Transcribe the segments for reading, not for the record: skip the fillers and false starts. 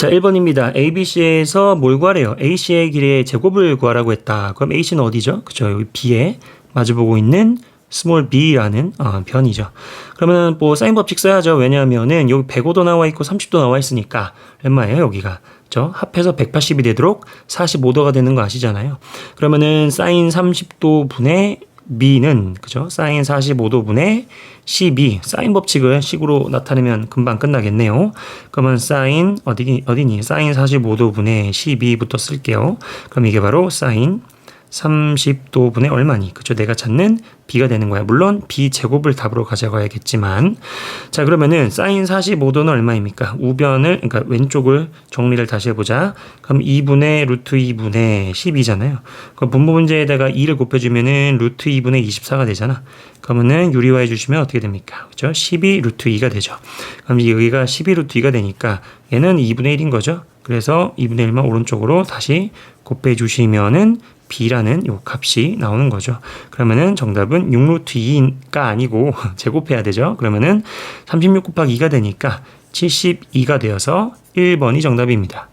자, 1번입니다. ABC에서 뭘 구하래요? AC의 길이의 제곱을 구하라고 했다. 그럼 AC는 어디죠? 그죠? 여기 B에 마주보고 있는 스몰 b라는 변이죠. 그러면 뭐 사인 법칙 써야죠. 왜냐하면은 여기 105도 나와 있고 30도 나와 있으니까 얼마예요? 여기가. 그죠? 합해서 180이 되도록 45도가 되는 거 아시잖아요. 그러면은 사인 30도 분의 b는 그죠? 사인 45도 분의 CB 사인 법칙을 식으로 나타내면 금방 끝나겠네요. 그러면 사인 어디니? 사인 45도 분의 CB부터 쓸게요. 그럼 이게 바로 사인 30도 분의 얼마니? 그죠? 내가 찾는 b가 되는 거야. 물론 b 제곱을 답으로 가져가야겠지만, 자, 그러면은 사인 45도는 얼마입니까? 우변을, 그러니까 왼쪽을 정리를 다시 해보자. 그럼 2분의 루트 2분의 12잖아요. 그럼 분모 문제에다가 2를 곱해주면은 루트 2분의 24가 되잖아. 그러면은 유리화해 주시면 어떻게 됩니까? 그죠? 12 루트 2가 되죠. 그럼 여기가 12 루트 2가 되니까 얘는 2분의 1인 거죠. 그래서 2분의 1만 오른쪽으로 다시 곱해 주시면은 b라는 요 값이 나오는 거죠. 그러면은 정답은 6루트 2가 아니고 제곱해야 되죠. 그러면은 36 곱하기 2가 되니까 72가 되어서 1번이 정답입니다.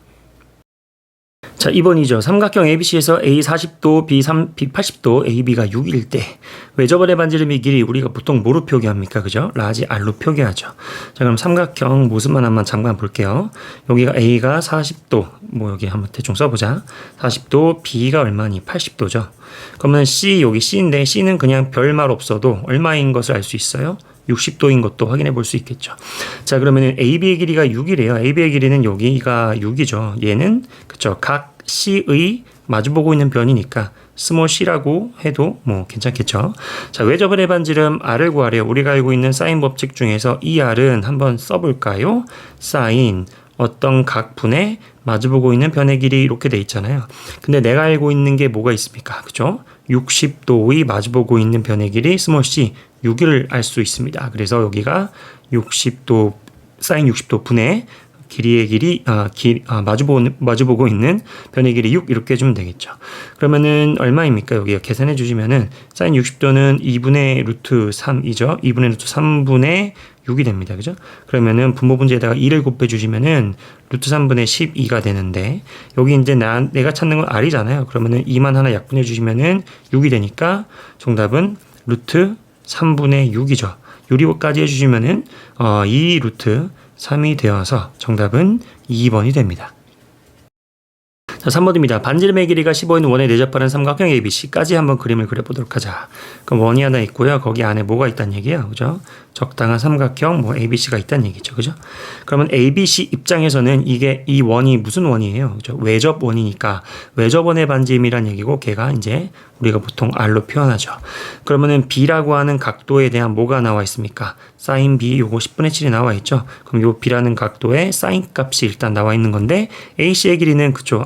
자, 2번이죠. 삼각형 ABC에서 A 40도, B 80도, AB가 6일 때 외접원의 반지름의 길이 우리가 보통 뭐로 표기합니까? 그죠? 라지 R로 표기하죠. 자, 그럼 삼각형 모습만 한번 잠깐 볼게요. 여기가 A가 40도, 뭐 여기 한번 대충 써보자. 40도, B가 얼마니? 80도죠. 그러면 C, 여기 C인데 C는 그냥 별말 없어도 얼마인 것을 알 수 있어요? 60도인 것도 확인해 볼 수 있겠죠. 자, 그러면은 AB의 길이가 6이래요. AB의 길이는 여기가 6이죠. 얘는 그쵸. 각 C의 마주보고 있는 변이니까 스몰 c라고 해도 뭐 괜찮겠죠. 자, 외접원의 반지름 R을 구하래요. 우리가 알고 있는 사인 법칙 중에서 이 R은 한번 써볼까요? 사인 어떤 각분의 마주보고 있는 변의 길이 이렇게 돼 있잖아요. 근데 내가 알고 있는 게 뭐가 있습니까? 그죠? 60도의 마주보고 있는 변의 길이 스몰 c 6을 알 수 있습니다. 그래서 여기가 60도 사인 60도 분의 길이의 길이 마주보고 있는 변의 길이 6 이렇게 해주면 되겠죠. 그러면은 얼마입니까? 여기 계산해 주시면은 사인 60도는 2분의 루트 3이죠. 2분의 루트 3분의 6이 됩니다. 그죠? 그러면은 분모 문제에다가 2를 곱해 주시면은 루트 3분의 12가 되는데 여기 이제 내가 찾는 건 R이잖아요. 그러면은 2만 하나 약분해 주시면은 6이 되니까 정답은 루트 3분의 6이죠. 유리까지 해주시면은 2 루트 3이 되어서 정답은 2번이 됩니다. 자, 3번입니다. 반지름의 길이가 15인 원에 내접하는 삼각형 ABC까지 한번 그림을 그려보도록 하자. 그럼 원이 하나 있고요. 거기 안에 뭐가 있다는 얘기예요. 그죠? 적당한 삼각형 뭐 ABC가 있다는 얘기죠. 그죠? 그러면 ABC 입장에서는 이 원이 무슨 원이에요? 그죠? 외접 원이니까 외접원의 반지름이란 얘기고 걔가 이제 우리가 보통 R로 표현하죠. 그러면은 B라고 하는 각도에 대한 뭐가 나와 있습니까? 사인 B 요거 10분의 7이 나와 있죠. 그럼 요 B라는 각도의 사인 값이 일단 나와 있는 건데 AC의 길이는 그죠?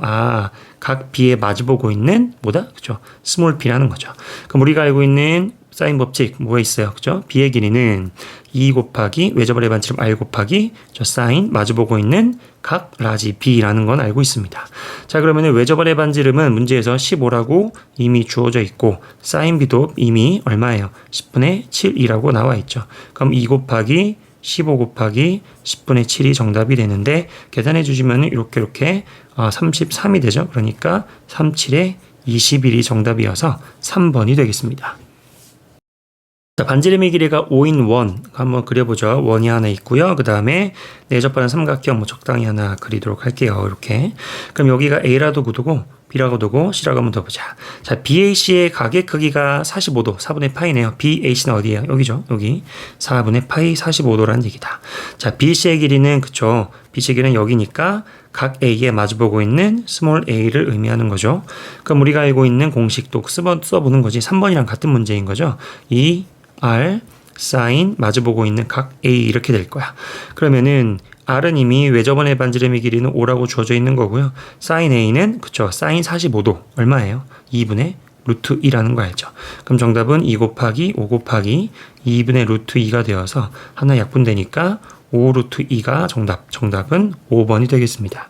각 B에 마주보고 있는 뭐다? 그죠? 스몰 b라는 거죠. 그럼 우리가 알고 있는 사인 법칙 뭐가 있어요? 그죠? B의 길이는 2 곱하기 외접원의 반지름 R 곱하기 저 사인 마주보고 있는 각 라지 B라는 건 알고 있습니다. 자, 그러면 외접원의 반지름은 문제에서 15라고 이미 주어져 있고 사인 B도 이미 얼마예요? 10분의 7이라고 나와 있죠. 그럼 2 곱하기 15 곱하기 10분의 7이 정답이 되는데 계산해 주시면 이렇게 33이 되죠. 그러니까 37에 21이 정답이어서 3번이 되겠습니다. 자, 반지름의 길이가 5인 원 한번 그려보죠. 원이 하나 있고요. 그 다음에 내접하는 삼각형 뭐 적당히 하나 그리도록 할게요. 이렇게. 그럼 여기가 A라도 구두고 B라고 두고 C라고 한번 더 보자. 자, BAC의 각의 크기가 45도, 4분의 파이네요. BAC는 어디예요? 여기죠. 여기 4분의 파이 45도라는 얘기다. 자, BC의 길이는 그쵸. BC의 길이는 여기니까 각 A에 마주보고 있는 스몰 a를 의미하는 거죠. 그럼 우리가 알고 있는 공식도 써보는 거지. 3번이랑 같은 문제인 거죠. 이 R 사인 마주보고 있는 각 A 이렇게 될 거야. 그러면은 R은 이미 외접원의 반지름의 길이는 5라고 주어져 있는 거고요. 사인 A는 그쵸. 사인 45도 얼마예요? 2분의 루트 2라는 거 알죠? 그럼 정답은 2 곱하기 5 곱하기 2분의 루트 2가 되어서 하나 약분되니까 5 루트 2가 정답은 5번이 되겠습니다.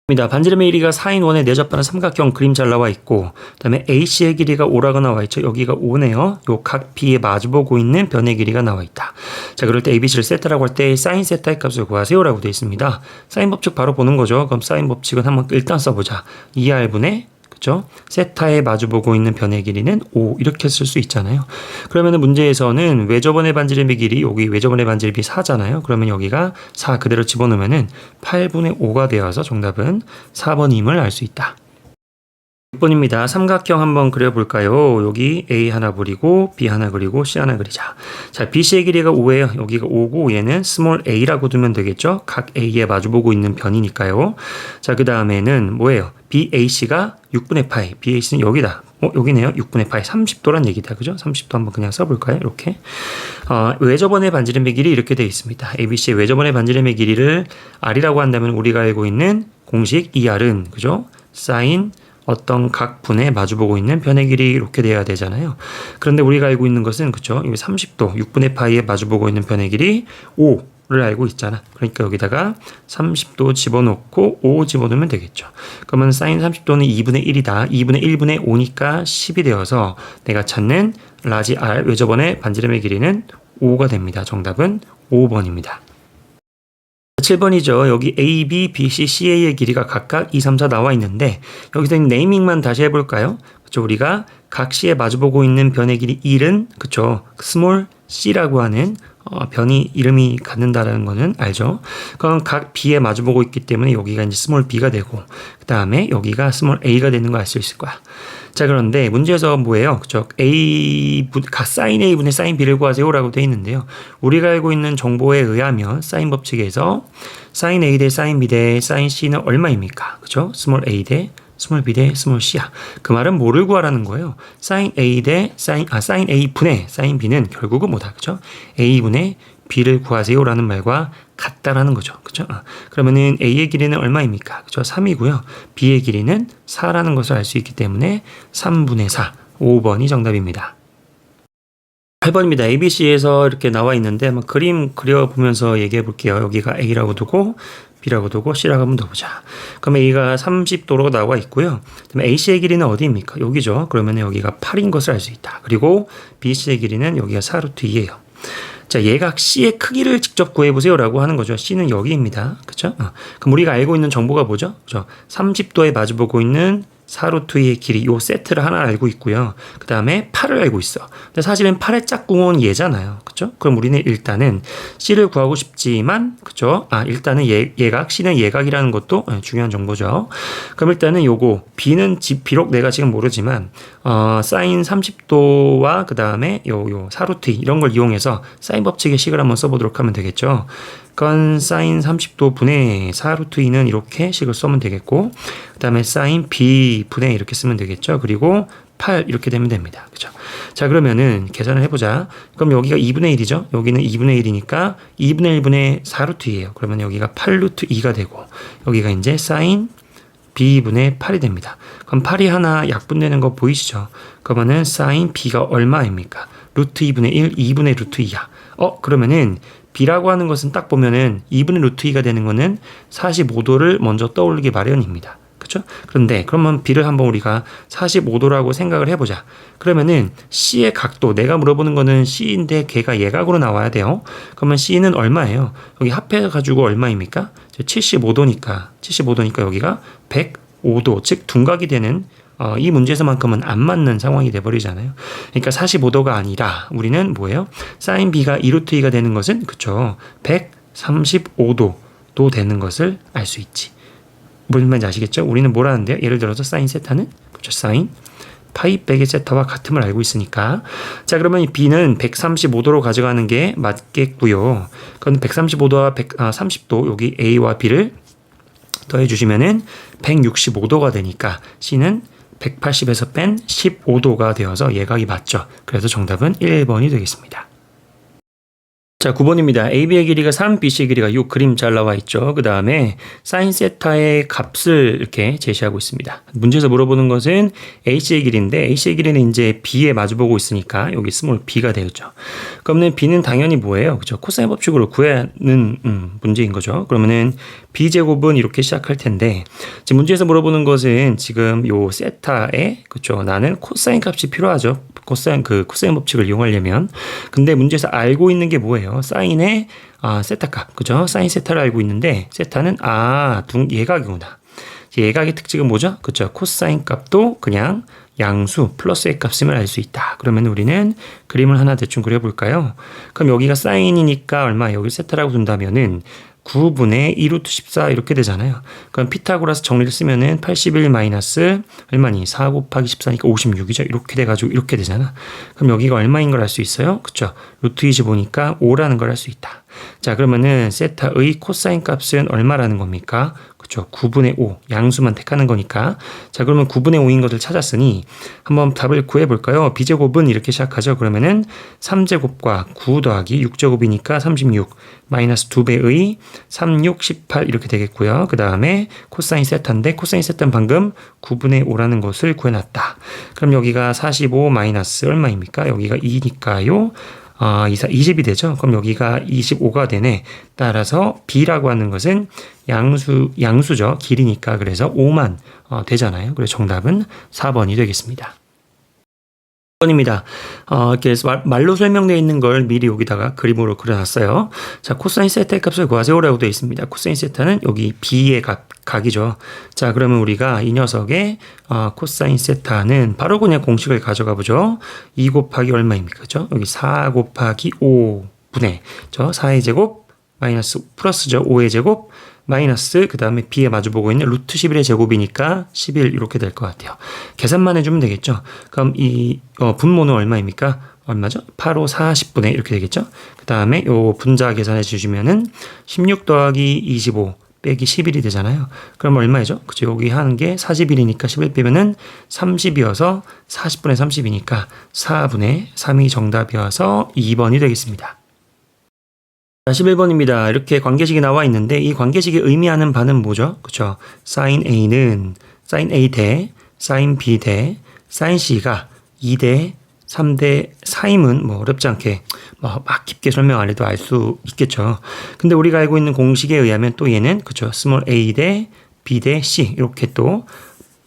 입니다. 반지름의 길이가 4인 1에 내접하는 삼각형 그림 잘 나와 있고, 그 다음에 AC의 길이가 5라고 나와 있죠. 여기가 5네요. 요 각 B에 마주보고 있는 변의 길이가 나와 있다. 자, 그럴 때 ABC를 세타라고 할 때 사인 세타의 값을 구하세요라고 되어 있습니다. 사인 법칙 바로 보는 거죠. 그럼 사인 법칙은 한번 일단 써보자. 2R분의 그죠? 세타에 마주보고 있는 변의 길이는 5 이렇게 쓸 수 있잖아요. 그러면 문제에서는 외접원의 반지름의 길이 여기 외접원의 반지름이 4잖아요. 그러면 여기가 4 그대로 집어넣으면 8분의 5가 되어서 정답은 4번임을 알 수 있다. 6번입니다. 삼각형 한번 그려볼까요? 여기 A 하나 그리고 B 하나 그리고 C 하나 그리자. 자, BC의 길이가 5예요. 여기가 5고 얘는 스몰 a라고 두면 되겠죠? 각 A에 마주보고 있는 변이니까요. 자, 그 다음에는 뭐예요? BAC가 6분의 파이. BAC는 여기다. 여기네요. 6분의 파이 30도란 얘기다. 그죠? 30도 한번 그냥 써볼까요? 이렇게. 외접원의 반지름의 길이 이렇게 되어 있습니다. ABC의 외접원의 반지름의 길이를 R이라고 한다면 우리가 알고 있는 공식 2R은 그죠? 사인 어떤 각 분에 마주보고 있는 변의 길이 이렇게 돼야 되잖아요. 그런데 우리가 알고 있는 것은 그쵸? 30도 6분의 파이에 마주보고 있는 변의 길이 5를 알고 있잖아. 그러니까 여기다가 30도 집어넣고 5 집어넣으면 되겠죠. 그러면 사인 30도는 2분의 1이다. 2분의 1분의 5니까 10이 되어서 내가 찾는 라지 R 외접원의 반지름의 길이는 5가 됩니다. 정답은 5번입니다. 7번이죠. 여기 A, B, B, C, C의 길이가 각각 2, 3, 4 나와 있는데 여기서 네이밍만 다시 해볼까요? 그쵸? 우리가 각 C에 마주보고 있는 변의 길이 1은 그쵸? 스몰 C라고 하는 변이 이름이 갖는다라는 거는 알죠? 그럼 각 B에 마주보고 있기 때문에 여기가 이제 스몰 B가 되고 그 다음에 여기가 스몰 A가 되는 거 알 수 있을 거야. 자, 그런데 문제에서 뭐예요? 그쵸? 각 사인 A분의 사인 B를 구하세요라고 되어 있는데요. 우리가 알고 있는 정보에 의하면 사인 법칙에서 사인 A 대 사인 B 대 사인 C는 얼마입니까? 그쵸? 스몰 A 대 스몰 B 대 스몰 C야. 그 말은 뭐를 구하라는 거예요? 사인 A 대 사인 A 분의 사인 B는 결국은 뭐다? 그죠? A 분의 B를 구하세요라는 말과 같다라는 거죠. 그죠? 그러면은 A의 길이는 얼마입니까? 그죠? 3이고요. B의 길이는 4라는 것을 알 수 있기 때문에 3분의 4, 5번이 정답입니다. 8번입니다. ABC에서 이렇게 나와 있는데 한번 그림 그려보면서 얘기해 볼게요. 여기가 A라고 두고 B라고 두고 C라고 한번 둬보자. 그럼 A가 30도로 나와 있고요. 그다음에 AC의 길이는 어디입니까? 여기죠. 그러면 여기가 8인 것을 알 수 있다. 그리고 BC의 길이는 여기가 4루트 2예요. 자, 얘가 C의 크기를 직접 구해보세요 라고 하는 거죠. C는 여기입니다. 그쵸? 그럼 우리가 알고 있는 정보가 뭐죠? 그죠? 30도에 마주보고 있는 4루트의 길이 요 세트를 하나 알고 있고요. 그 다음에 8을 알고 있어. 근데 사실은 8의 짝꿍은 얘잖아요. 그쵸? 그럼 우리는 일단은 C를 구하고 싶지만, 그쵸? 일단은 얘각, C는 얘각이라는 것도 중요한 정보죠. 그럼 일단은 요거, B는 비록 내가 지금 모르지만, 사인 30도와 그 다음에 요 4루트 이런 걸 이용해서 사인 법칙의 식을 한번 써보도록 하면 되겠죠. 그건 사인 30도 분의 4루트 2는 이렇게 식을 쓰면 되겠고, 그 다음에 사인 B 분의 이렇게 쓰면 되겠죠. 그리고 8 이렇게 되면 됩니다. 그죠? 자, 그러면은 계산을 해보자. 그럼 여기가 2분의 1이죠. 여기는 2분의 1이니까 2분의 1분의 4루트 2예요. 그러면 여기가 8루트 2가 되고, 여기가 이제 사인 B분의 8이 됩니다. 그럼 8이 하나 약분되는 거 보이시죠? 그러면은 사인 B가 얼마입니까? 루트 2분의 1, 2분의 루트 2야. 그러면은 B라고 하는 것은 딱 보면은 2분의 루트 2가 되는 거는 45도를 먼저 떠올리기 마련입니다. 그렇죠? 그런데 그러면 B를 한번 우리가 45도라고 생각을 해보자. 그러면은 C의 각도, 내가 물어보는 거는 C인데 걔가 예각으로 나와야 돼요. 그러면 C는 얼마예요? 여기 합해가지고 얼마입니까? 75도니까 여기가 105도, 즉 둔각이 되는 이 문제에서만큼은 안 맞는 상황이 돼버리잖아요. 그러니까 45도가 아니라 우리는 뭐예요? 사인 B가 2루트 2가 되는 것은 그쵸? 135도도 되는 것을 알 수 있지. 무슨 말인지 아시겠죠? 우리는 뭐라는데요? 예를 들어서 사인 세타는 그쵸? 사인 파이 빼기 세타와 같음을 알고 있으니까. 자, 그러면 이 B는 135도로 가져가는 게 맞겠고요. 그건 135도와 30도 여기 A와 B를 더해주시면은 165도가 되니까 C는 180에서 뺀 15도가 되어서 예각이 맞죠. 그래서 정답은 1번이 되겠습니다. 자, 9번입니다. AB의 길이가 3, BC의 길이가 6 그림 잘 나와 있죠. 그 다음에 사인 세타의 값을 이렇게 제시하고 있습니다. 문제에서 물어보는 것은 AC의 길이인데 AC의 길이는 이제 B에 마주보고 있으니까 여기 스몰 B가 되겠죠. 그러면 B는 당연히 뭐예요? 그죠? 코사인 법칙으로 구하는 문제인 거죠. 그러면은 B제곱은 이렇게 시작할 텐데 지금 문제에서 물어보는 것은 지금 요 세타에 그죠? 나는 코사인 값이 필요하죠. 코사인 법칙을 이용하려면. 근데 문제에서 알고 있는 게 뭐예요? 사인의 세타 값. 그죠? 사인 세타를 알고 있는데 세타는 예각이구나. 예각의 특징은 뭐죠? 그죠? 코사인 값도 그냥 양수 플러스의 값임을 알 수 있다. 그러면 우리는 그림을 하나 대충 그려볼까요? 그럼 여기가 사인이니까 얼마? 여기 세타라고 둔다면은 9분의 2루트 14 이렇게 되잖아요. 그럼 피타고라스 정리를 쓰면은 81 마이너스 얼마니? 4 곱하기 14니까 56이죠. 이렇게 돼가지고 이렇게 되잖아. 그럼 여기가 얼마인 걸 알 수 있어요? 그쵸? 루트 25니까 5라는 걸 알 수 있다. 자, 그러면은 세타의 코사인 값은 얼마라는 겁니까? 그쵸? 9분의 5 양수만 택하는 거니까. 자, 그러면 9분의 5인 것을 찾았으니 한번 답을 구해볼까요? B제곱은 이렇게 시작하죠. 그러면은 3제곱과 9 더하기 6제곱이니까 36 마이너스 2배의 3, 6, 18 이렇게 되겠고요. 그 다음에 코사인 세타인데 코사인 세타는 방금 9분의 5라는 것을 구해놨다. 그럼 여기가 45 마이너스 얼마입니까? 여기가 2니까요. 20이 되죠. 그럼 여기가 25가 되네. 따라서 B라고 하는 것은 양수죠. 길이니까. 그래서 5만 되잖아요. 그래서 정답은 4번이 되겠습니다. 번입니다. 이렇게 말로 설명되어 있는 걸 미리 여기다가 그림으로 그려놨어요. 자, 코사인 세타의 값을 구하세요라고 되어 있습니다. 코사인 세타는 여기 B의 각이죠. 자, 그러면 우리가 이 녀석의 코사인 세타는 바로 그냥 공식을 가져가 보죠. 2 곱하기 얼마입니까? 그죠? 여기 4 곱하기 5분의 4의 제곱 마이너스 플러스죠. 5의 제곱 마이너스 그 다음에 B에 마주보고 있는 루트 11의 제곱이니까 11 이렇게 될 것 같아요. 계산만 해주면 되겠죠. 그럼 이 분모는 얼마입니까? 얼마죠? 8, 5, 40분의 이렇게 되겠죠. 그 다음에 요 분자 계산해 주시면은 16 더하기 25 빼기 11이 되잖아요. 그럼 얼마이죠? 그죠? 여기 하는 게 40일이니까 11 빼면은 30이어서 40분의 30이니까 4분의 3이 정답이어서 2번이 되겠습니다. 11번입니다. 이렇게 관계식이 나와 있는데 이 관계식이 의미하는 바는 뭐죠? 그쵸? sin A는 sin A 대 sin B 대 sin C가 2대 3대 4임은 뭐 어렵지 않게 막 깊게 설명 안 해도 알 수 있겠죠. 근데 우리가 알고 있는 공식에 의하면 또 얘는 그쵸? small A 대 B 대 C 이렇게 또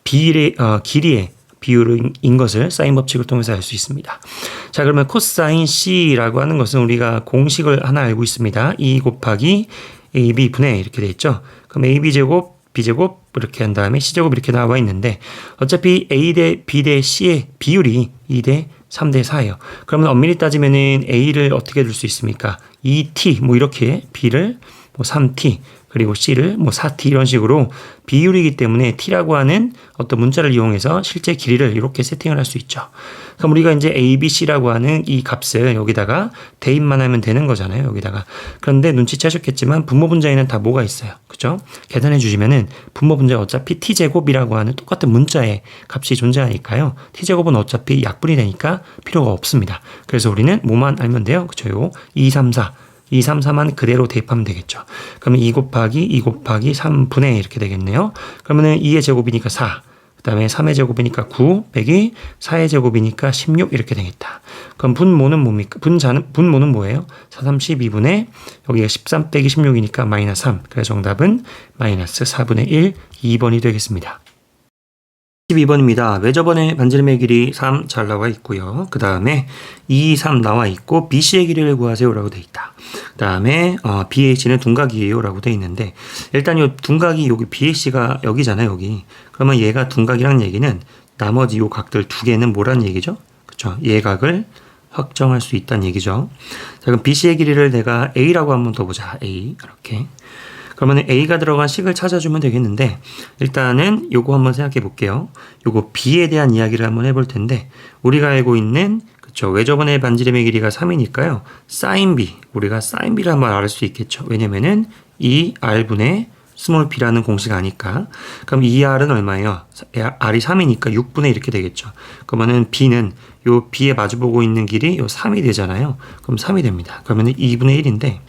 길이의 비율인 것을 사인 법칙을 통해서 알 수 있습니다. 자, 그러면 코사인 C라고 하는 것은 우리가 공식을 하나 알고 있습니다. 2 곱하기 AB 분의 이렇게 돼 있죠. 그럼 AB제곱, B제곱 이렇게 한 다음에 C제곱 이렇게 나와 있는데 어차피 A 대 B 대 C의 비율이 2 대 3 대 4예요. 그러면 엄밀히 따지면은 A를 어떻게 둘 수 있습니까? 2T 뭐 이렇게 B를 뭐 3T 그리고 C를 뭐 4T 이런 식으로 비율이기 때문에 T라고 하는 어떤 문자를 이용해서 실제 길이를 이렇게 세팅을 할 수 있죠. 그럼 우리가 이제 A, B, C라고 하는 이 값을 여기다가 대입만 하면 되는 거잖아요. 여기다가. 그런데 눈치채셨겠지만 분모 분자에는 다 뭐가 있어요. 그죠? 계산해 주시면은 분모 분자 어차피 T제곱이라고 하는 똑같은 문자의 값이 존재하니까요. T제곱은 어차피 약분이 되니까 필요가 없습니다. 그래서 우리는 뭐만 알면 돼요. 그죠? 요 2, 3, 4. 2, 3, 4만 그대로 대입하면 되겠죠. 그러면 2 곱하기 3분의 이렇게 되겠네요. 그러면은 2의 제곱이니까 4. 그 다음에 3의 제곱이니까 9 빼기 4의 제곱이니까 16 이렇게 되겠다. 그럼 분모는 뭡니까? 분모는 뭐예요? 4, 3, 12분의 여기가 13 빼기 16이니까 마이너스 3. 그래서 정답은 마이너스 4분의 1, 2번이 되겠습니다. 12번입니다. 외접원의 반지름의 길이 3 잘 나와 있고요. 그 다음에 2, 3 나와 있고 BC의 길이를 구하세요 라고 돼 있다. 그 다음에 BH는 둔각이에요 라고 돼 있는데 일단 이 둔각이 여기 BH가 여기잖아요. 여기. 그러면 얘가 둔각이라는 얘기는 나머지 요 각들 두 개는 뭐라는 얘기죠? 그쵸? 예각을 확정할 수 있다는 얘기죠. 자, 그럼 BC의 길이를 내가 A라고 한번 더 보자. A 이렇게. 그러면 A가 들어간 식을 찾아주면 되겠는데 일단은 요거 한번 생각해 볼게요. 요거 B에 대한 이야기를 한번 해볼 텐데 우리가 알고 있는 그쵸 외접원의 반지름의 길이가 3이니까요. sin B 우리가 sin B를 한번 알 수 있겠죠. 왜냐면은 이 R분의 스몰 b라는 공식 아니까. 그럼 2r은 얼마예요? r이 3이니까 6분의 이렇게 되겠죠. 그러면은 b는 요 b에 마주보고 있는 길이 요 3이 되잖아요. 그럼 3이 됩니다. 그러면은 2분의 1인데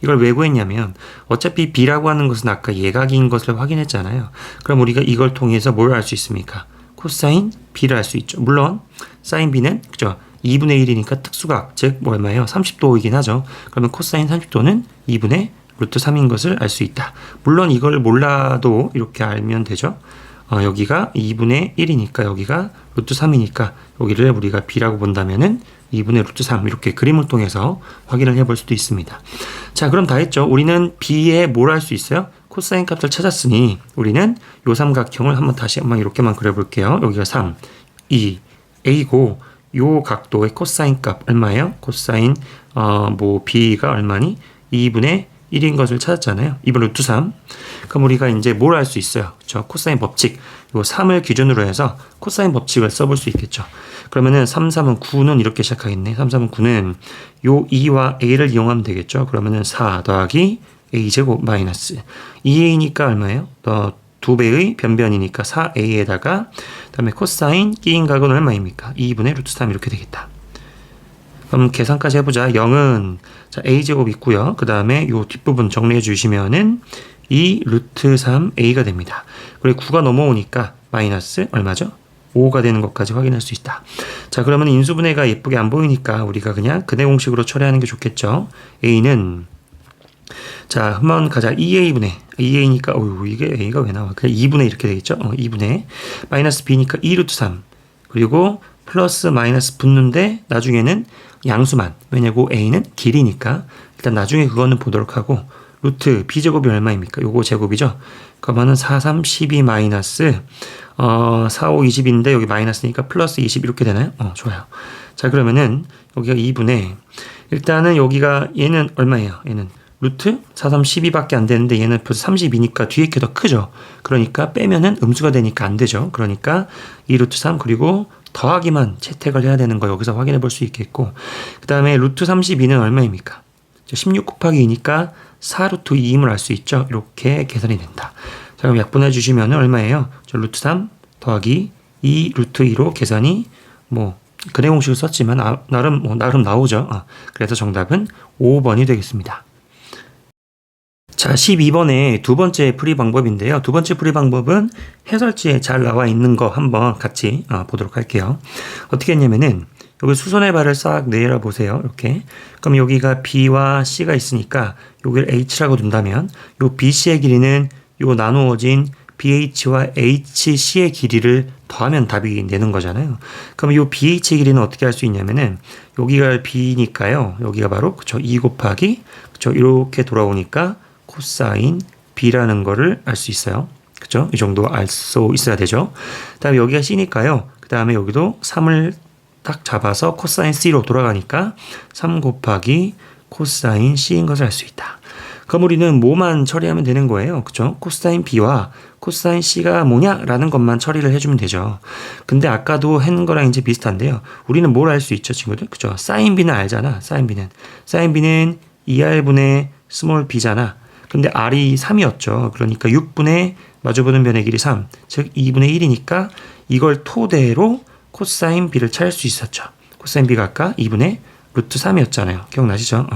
이걸 왜 구했냐면 어차피 b라고 하는 것은 아까 예각인 것을 확인했잖아요. 그럼 우리가 이걸 통해서 뭘 알 수 있습니까? 코사인 b를 알 수 있죠. 물론 사인 b는 그죠? 2분의 1이니까 특수각, 즉 얼마예요? 30도이긴 하죠. 그러면 코사인 30도는 2분의 루트 3인 것을 알 수 있다. 물론 이걸 몰라도 이렇게 알면 되죠. 여기가 2분의 1이니까 여기가 루트 3이니까 여기를 우리가 b라고 본다면은 2분의 루트 3 이렇게 그림을 통해서 확인을 해볼 수도 있습니다. 자, 그럼 다 했죠. 우리는 b에 뭘 할 수 있어요? 코사인 값을 찾았으니 우리는 요 삼각형을 다시 한번 이렇게만 그려볼게요. 여기가 3, 2, a고 요 각도의 코사인 값 얼마예요? 코사인 b가 얼마니? 2분의 1인 것을 찾았잖아요. 2분 루트 3. 그럼 우리가 이제 뭘 할 수 있어요? 저 코사인 법칙. 요 3을 기준으로 해서 코사인 법칙을 써볼 수 있겠죠. 그러면은 3, 3은 9는 이렇게 시작하겠네. 3, 3은 9는 요 2와 a를 이용하면 되겠죠. 그러면은 4 더하기 a제곱 마이너스 2a니까 얼마예요? 2배의 변변이니까 4a에다가 그다음에 코사인 끼인 각은 얼마입니까? 2분의 루트 3 이렇게 되겠다. 그럼 계산까지 해보자. 0은 자 a제곱 있고요. 그 다음에 요 뒷부분 정리해 주시면은 2 루트 3a가 됩니다. 그리고 9가 넘어오니까 마이너스 얼마죠? 5가 되는 것까지 확인할 수 있다. 자, 그러면 인수분해가 예쁘게 안 보이니까 우리가 그냥 근해 공식으로 처리하는 게 좋겠죠. a는 자, 한번 가자. 2a분의 2a니까 이게 a가 왜 나와? 그냥 2분의 이렇게 되겠죠. 2분의 마이너스 b니까 2 루트 3 그리고 플러스 마이너스 붙는데 나중에는 양수만. 왜냐고 a는 길이니까 일단 나중에 그거는 보도록 하고 루트 b제곱이 얼마입니까? 요거 제곱이죠. 그러면은 4, 3, 12 마이너스 4, 5, 20인데 여기 마이너스니까 플러스 20 이렇게 되나요? 좋아요. 자, 그러면은 여기가 2분의 일단은 여기가 얘는 얼마예요? 얘는 루트 4, 3, 12밖에 안 되는데 얘는 벌써 32니까 뒤에 게 더 크죠. 그러니까 빼면은 음수가 되니까 안 되죠. 그러니까 2 루트 3 그리고 더하기만 채택을 해야 되는 거 여기서 확인해 볼 수 있겠고 그 다음에 루트 32는 얼마입니까? 16 곱하기 2니까 4 루트 2임을 알 수 있죠. 이렇게 계산이 된다. 자, 그럼 약분해 주시면 얼마예요? 저 루트 3 더하기 2 루트 2로 계산이 근해 공식을 썼지만 나름 나오죠. 그래서 정답은 5번이 되겠습니다. 자, 12번의 두 번째 풀이 방법인데요. 두 번째 풀이 방법은 해설지에 잘 나와 있는 거 한번 같이 보도록 할게요. 어떻게 했냐면은 여기 수선의 발을 싹 내려 보세요. 이렇게. 그럼 여기가 B와 C가 있으니까 여기를 H라고 둔다면 요 BC의 길이는 요 나누어진 BH와 HC의 길이를 더하면 답이 되는 거잖아요. 그럼 요 BH의 길이는 어떻게 할 수 있냐면은 여기가 B니까요. 여기가 바로 그쵸 2 곱하기 그쵸 이렇게 돌아오니까 코사인 B라는 거를 알 수 있어요. 그쵸? 이 정도 알 수 있어야 되죠. 그 다음에 여기가 C니까요. 그 다음에 여기도 3을 딱 잡아서 코사인 C로 돌아가니까 3 곱하기 코사인 C인 것을 알 수 있다. 그럼 우리는 뭐만 처리하면 되는 거예요. 그쵸? 코사인 B와 코사인 C가 뭐냐라는 것만 처리를 해주면 되죠. 근데 아까도 한 거랑 이제 비슷한데요. 우리는 뭘 알 수 있죠, 친구들? 그쵸? 사인 B는 알잖아, 사인 B는. 사인 B는 2R분의 스몰 b잖아. 근데 R이 3이었죠. 그러니까 6분의 마주보는 변의 길이 3, 즉 2분의 1이니까 이걸 토대로 코사인 B를 찾을 수 있었죠. 코사인 B가 아까 2분의 루트 3이었잖아요. 기억나시죠?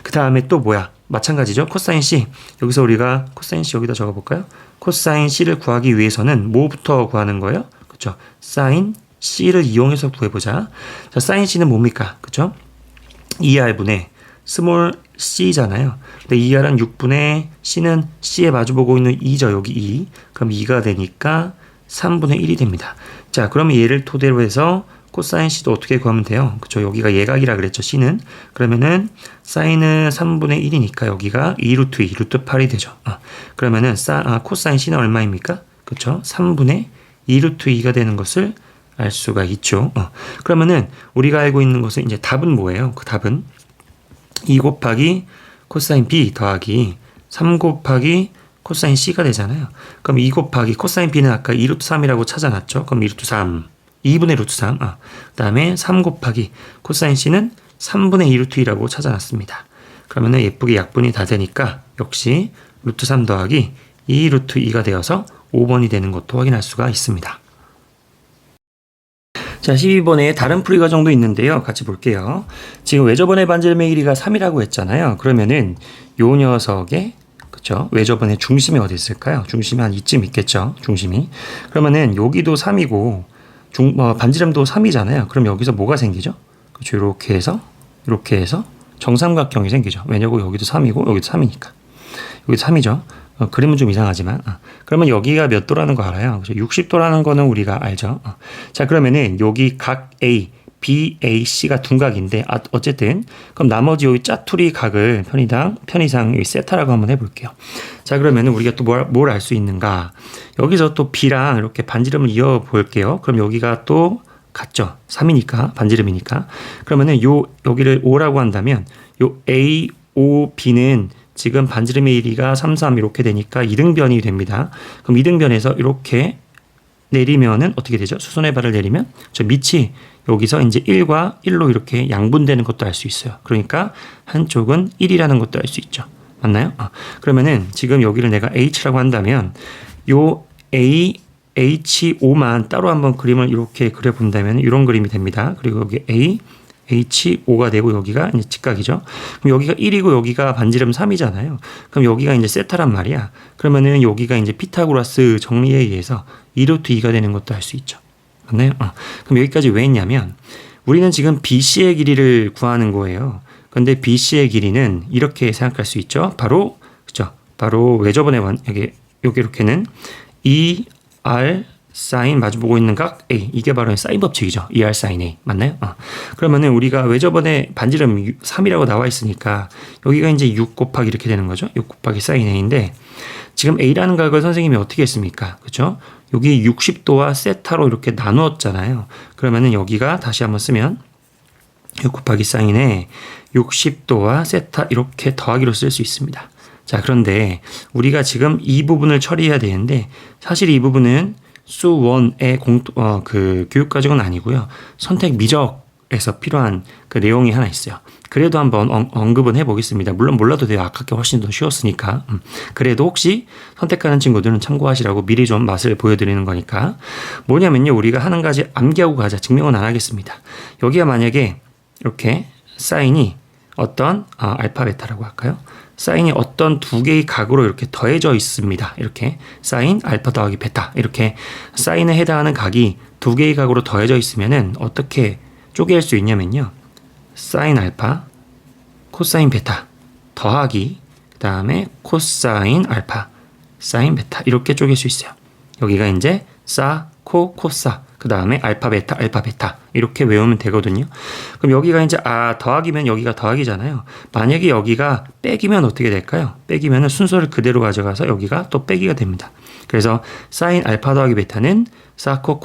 그 다음에 또 뭐야? 마찬가지죠. 코사인 C. 여기서 우리가 코사인 C 여기다 적어볼까요? 코사인 C를 구하기 위해서는 뭐부터 구하는 거예요? 그쵸? 사인 C를 이용해서 구해보자. 자, 사인 C는 뭡니까? 그쵸? 2R분의 스몰 c잖아요. 근데 2R은 6분의 C는 C에 마주보고 있는 2죠. 여기 2. 그럼 2가 되니까 3분의 1이 됩니다. 자, 그러면 얘를 토대로 해서 코사인 C도 어떻게 구하면 돼요? 그쵸? 여기가 예각이라 그랬죠. C는. 그러면은 사인은 3분의 1이니까 여기가 2 루트 2, 루트 8이 되죠. 그러면은 코사인 C는 얼마입니까? 그쵸? 3분의 2 루트 2가 되는 것을 알 수가 있죠. 그러면은 우리가 알고 있는 것은 이제 답은 뭐예요? 그 답은 2 곱하기 코사인 B 더하기 3 곱하기 코사인 C가 되잖아요. 그럼 2 곱하기 코사인 B는 아까 2 루트 3이라고 찾아놨죠. 그럼 2 루트 3, 2분의 루트 3. 그 다음에 3 곱하기 코사인 C는 3분의 2 루트 2라고 찾아놨습니다. 그러면은 예쁘게 약분이 다 되니까 역시 루트 3 더하기 2 루트 2가 되어서 5번이 되는 것도 확인할 수가 있습니다. 자, 12번에 다른 풀이 과정도 있는데요. 같이 볼게요. 지금 외접원의 반지름의 길이가 3이라고 했잖아요. 그러면은 요 녀석의 그쵸? 외접원의 중심이 어디 있을까요? 중심이 한 이쯤 있겠죠. 중심이. 그러면은 여기도 3이고 반지름도 3이잖아요. 그럼 여기서 뭐가 생기죠? 그렇죠. 이렇게 해서 정삼각형이 생기죠. 왜냐고 여기도 3이고 여기도 3이니까. 여기도 3이죠. 그림은 좀 이상하지만 그러면 여기가 몇 도라는 거 알아요? 60도라는 거는 우리가 알죠. 자, 그러면은 여기 각 A, B, A, C가 둔각인데 어쨌든 그럼 나머지 여기 짜투리 각을 편의상 여기 세타라고 한번 해볼게요. 자, 그러면은 우리가 또 뭘 알 수 있는가? 여기서 또 B랑 이렇게 반지름을 이어 볼게요. 그럼 여기가 또 같죠. 3이니까 반지름이니까. 그러면은 여기를 5라고 한다면 요 A, O, B는 지금 반지름의 길이가 3, 3 이렇게 되니까 이등변이 됩니다. 그럼 이등변에서 이렇게 내리면은 어떻게 되죠? 수선의 발을 내리면 저 밑이 여기서 이제 1과 1로 이렇게 양분되는 것도 알 수 있어요. 그러니까 한쪽은 1이라는 것도 알 수 있죠. 맞나요? 그러면은 지금 여기를 내가 H라고 한다면 요 A, H5만 따로 한번 그림을 이렇게 그려본다면 이런 그림이 됩니다. 그리고 여기 A, H5가 되고 여기가 이제 직각이죠. 그럼 여기가 1이고 여기가 반지름 3이잖아요. 그럼 여기가 이제 세타란 말이야. 그러면은 여기가 이제 피타고라스 정리에 의해서 2루트 2가 되는 것도 알 수 있죠. 맞나요? 그럼 여기까지 왜 했냐면 우리는 지금 BC의 길이를 구하는 거예요. 근데 BC의 길이는 이렇게 생각할 수 있죠. 바로 그죠? 바로 외접원의 여기 이렇게는 ER 사인 마주보고 있는 각 A, 이게 바로 사인 법칙이죠. ER 사인 A 맞나요? 그러면은 우리가 외접원의 반지름 3이라고 나와 있으니까 여기가 이제 6 곱하기 이렇게 되는 거죠. 6 곱하기 사인 A인데 지금 A라는 각을 선생님이 어떻게 했습니까? 그렇죠? 여기 60도와 세타로 이렇게 나누었잖아요. 그러면은 여기가 다시 한번 쓰면 6 곱하기 사인 A 60도와 세타 이렇게 더하기로 쓸 수 있습니다. 자, 그런데 우리가 지금 이 부분을 처리해야 되는데 사실 이 부분은 수원의 그 교육 과정은 아니고요. 선택 미적에서 필요한 그 내용이 하나 있어요. 그래도 한번 언급은 해보겠습니다. 물론 몰라도 돼요. 아깝게 훨씬 더 쉬웠으니까. 그래도 혹시 선택하는 친구들은 참고하시라고 미리 좀 맛을 보여드리는 거니까. 뭐냐면요. 우리가 한 가지 암기하고 가자. 증명은 안 하겠습니다. 여기가 만약에 이렇게 사인이 어떤 알파 베타라고 할까요? 사인이 어떤 두 개의 각으로 이렇게 더해져 있습니다. 이렇게 사인 알파 더하기 베타 이렇게 사인에 해당하는 각이 두 개의 각으로 더해져 있으면은 어떻게 쪼개일 수 있냐면요. 사인 알파 코사인 베타 더하기 그 다음에 코사인 알파 사인 베타 이렇게 쪼갤 수 있어요. 여기가 이제 코사 그 다음에 알파 베타 이렇게 외우면 되거든요. 그럼 여기가 이제 더하기면 여기가 더하기잖아요. 만약에 여기가 빼기면 어떻게 될까요? 빼기면은 순서를 그대로 가져가서 여기가 또 빼기가 됩니다. 그래서 사인 알파 더하기 베타는 사코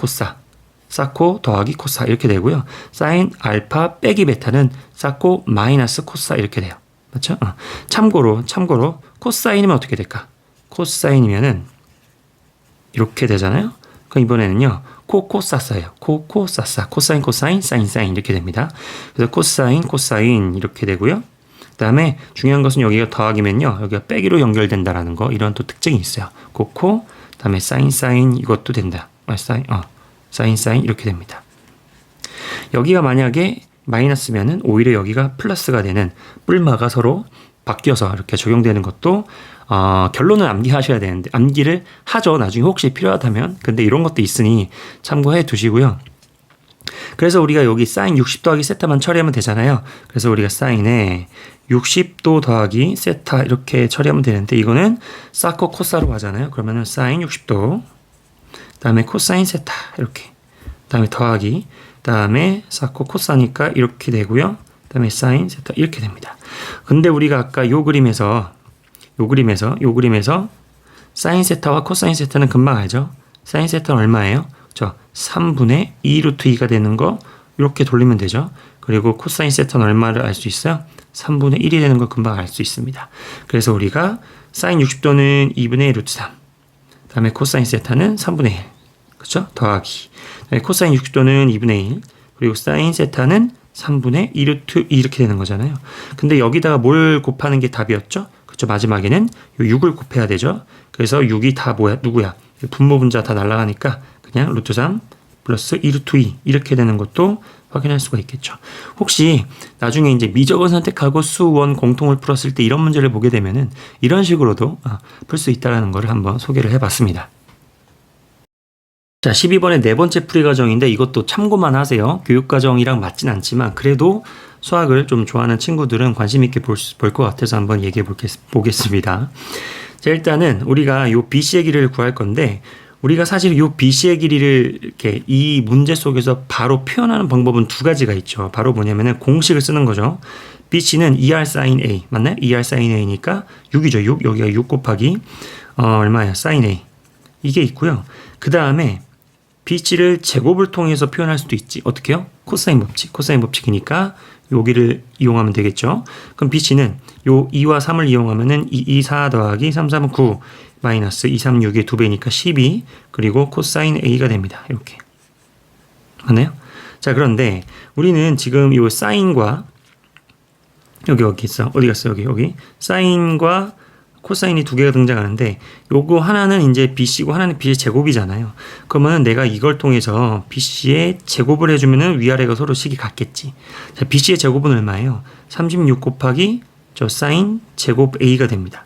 더하기 코사 이렇게 되고요. 사인 알파 빼기 베타는 사코 마이너스 코사 이렇게 돼요. 맞죠? 참고로 코사인이면 어떻게 될까? 코사인이면은 이렇게 되잖아요. 그럼 이번에는요. 코사사예요. 코사사 코사인 사인 이렇게 됩니다. 그래서 코사인 이렇게 되고요. 그 다음에 중요한 것은 여기가 더하기면요. 여기가 빼기로 연결된다라는 거 이런 또 특징이 있어요. 그 다음에 사인 이것도 된다. 사인 이렇게 됩니다. 여기가 만약에 마이너스면은 오히려 여기가 플러스가 되는 뿔마가 서로 바뀌어서 이렇게 적용되는 것도 결론을 암기하셔야 되는데 암기를 하죠. 나중에 혹시 필요하다면. 근데 이런 것도 있으니 참고해 두시고요. 그래서 우리가 여기 사인 60 더하기 세타만 처리하면 되잖아요. 그래서 우리가 사인에 60도 더하기 세타 이렇게 처리하면 되는데 이거는 사코 코사로 하잖아요. 그러면은 사인 60도 그다음에 코사인 세타 이렇게 그다음에 더하기 그다음에 사코 코사니까 이렇게 되고요. 그다음에 사인 세타 이렇게 됩니다. 근데 우리가 아까 요 그림에서 사인 세타와 코사인 세타는 금방 알죠? 사인 세타는 얼마예요? 3분의 2 루트 2가 되는 거 이렇게 돌리면 되죠. 그리고 코사인 세타는 얼마를 알 수 있어요? 3분의 1이 되는 거 금방 알 수 있습니다. 그래서 우리가 사인 60도는 2분의 1 루트 3 그다음에 코사인 세타는 3분의 1 그렇죠? 더하기 코사인 60도는 2분의 1 그리고 사인 세타는 3분의 2 루트 2 이렇게 되는 거잖아요. 근데 여기다가 뭘 곱하는 게 답이었죠? 그렇죠? 마지막에는 요 6을 곱해야 되죠. 그래서 6이 다 뭐야? 누구야? 분모 분자 다 날아가니까 그냥 루트 3 플러스 2 루트 2 이렇게 되는 것도 확인할 수가 있겠죠. 혹시 나중에 이제 미적을 선택하고 수원 공통을 풀었을 때 이런 문제를 보게 되면은 이런 식으로도 풀 수 있다는 것을 한번 소개를 해봤습니다. 자, 12번의 네 번째 풀이 과정인데 이것도 참고만 하세요. 교육과정이랑 맞진 않지만 그래도 수학을 좀 좋아하는 친구들은 관심 있게 볼 것 같아서 한번 얘기해 보겠습니다. 자, 일단은 우리가 요 BC의 길이를 구할 건데 우리가 사실 요 BC의 길이를 이렇게 이 문제 속에서 바로 표현하는 방법은 두 가지가 있죠. 바로 뭐냐면은 공식을 쓰는 거죠. BC는 2R sin A 맞나요? 2R sin A니까 6이죠. 6 여기가 6 곱하기 얼마야? sin A 이게 있고요. 그 다음에 BC를 제곱을 통해서 표현할 수도 있지. 어떻게요? 코사인 법칙. 코사인 법칙이니까 여기를 이용하면 되겠죠. 그럼 BC는 요 2와 3을 이용하면은 2, 2, 4 더하기 3, 3, 9 마이너스 2, 3, 6의 2배니까 12 그리고 코사인 A가 됩니다. 이렇게. 맞나요? 자, 그런데 우리는 지금 요 사인과 여기 있어. 어디 갔어? 여기. 사인과 코사인이 두 개가 등장하는데 요거 하나는 이제 BC고 하나는 BC의 제곱이잖아요. 그러면 내가 이걸 통해서 BC의 제곱을 해주면은 위아래가 서로 식이 같겠지. 자, BC의 제곱은 얼마예요? 36 곱하기 저 사인 제곱 A가 됩니다.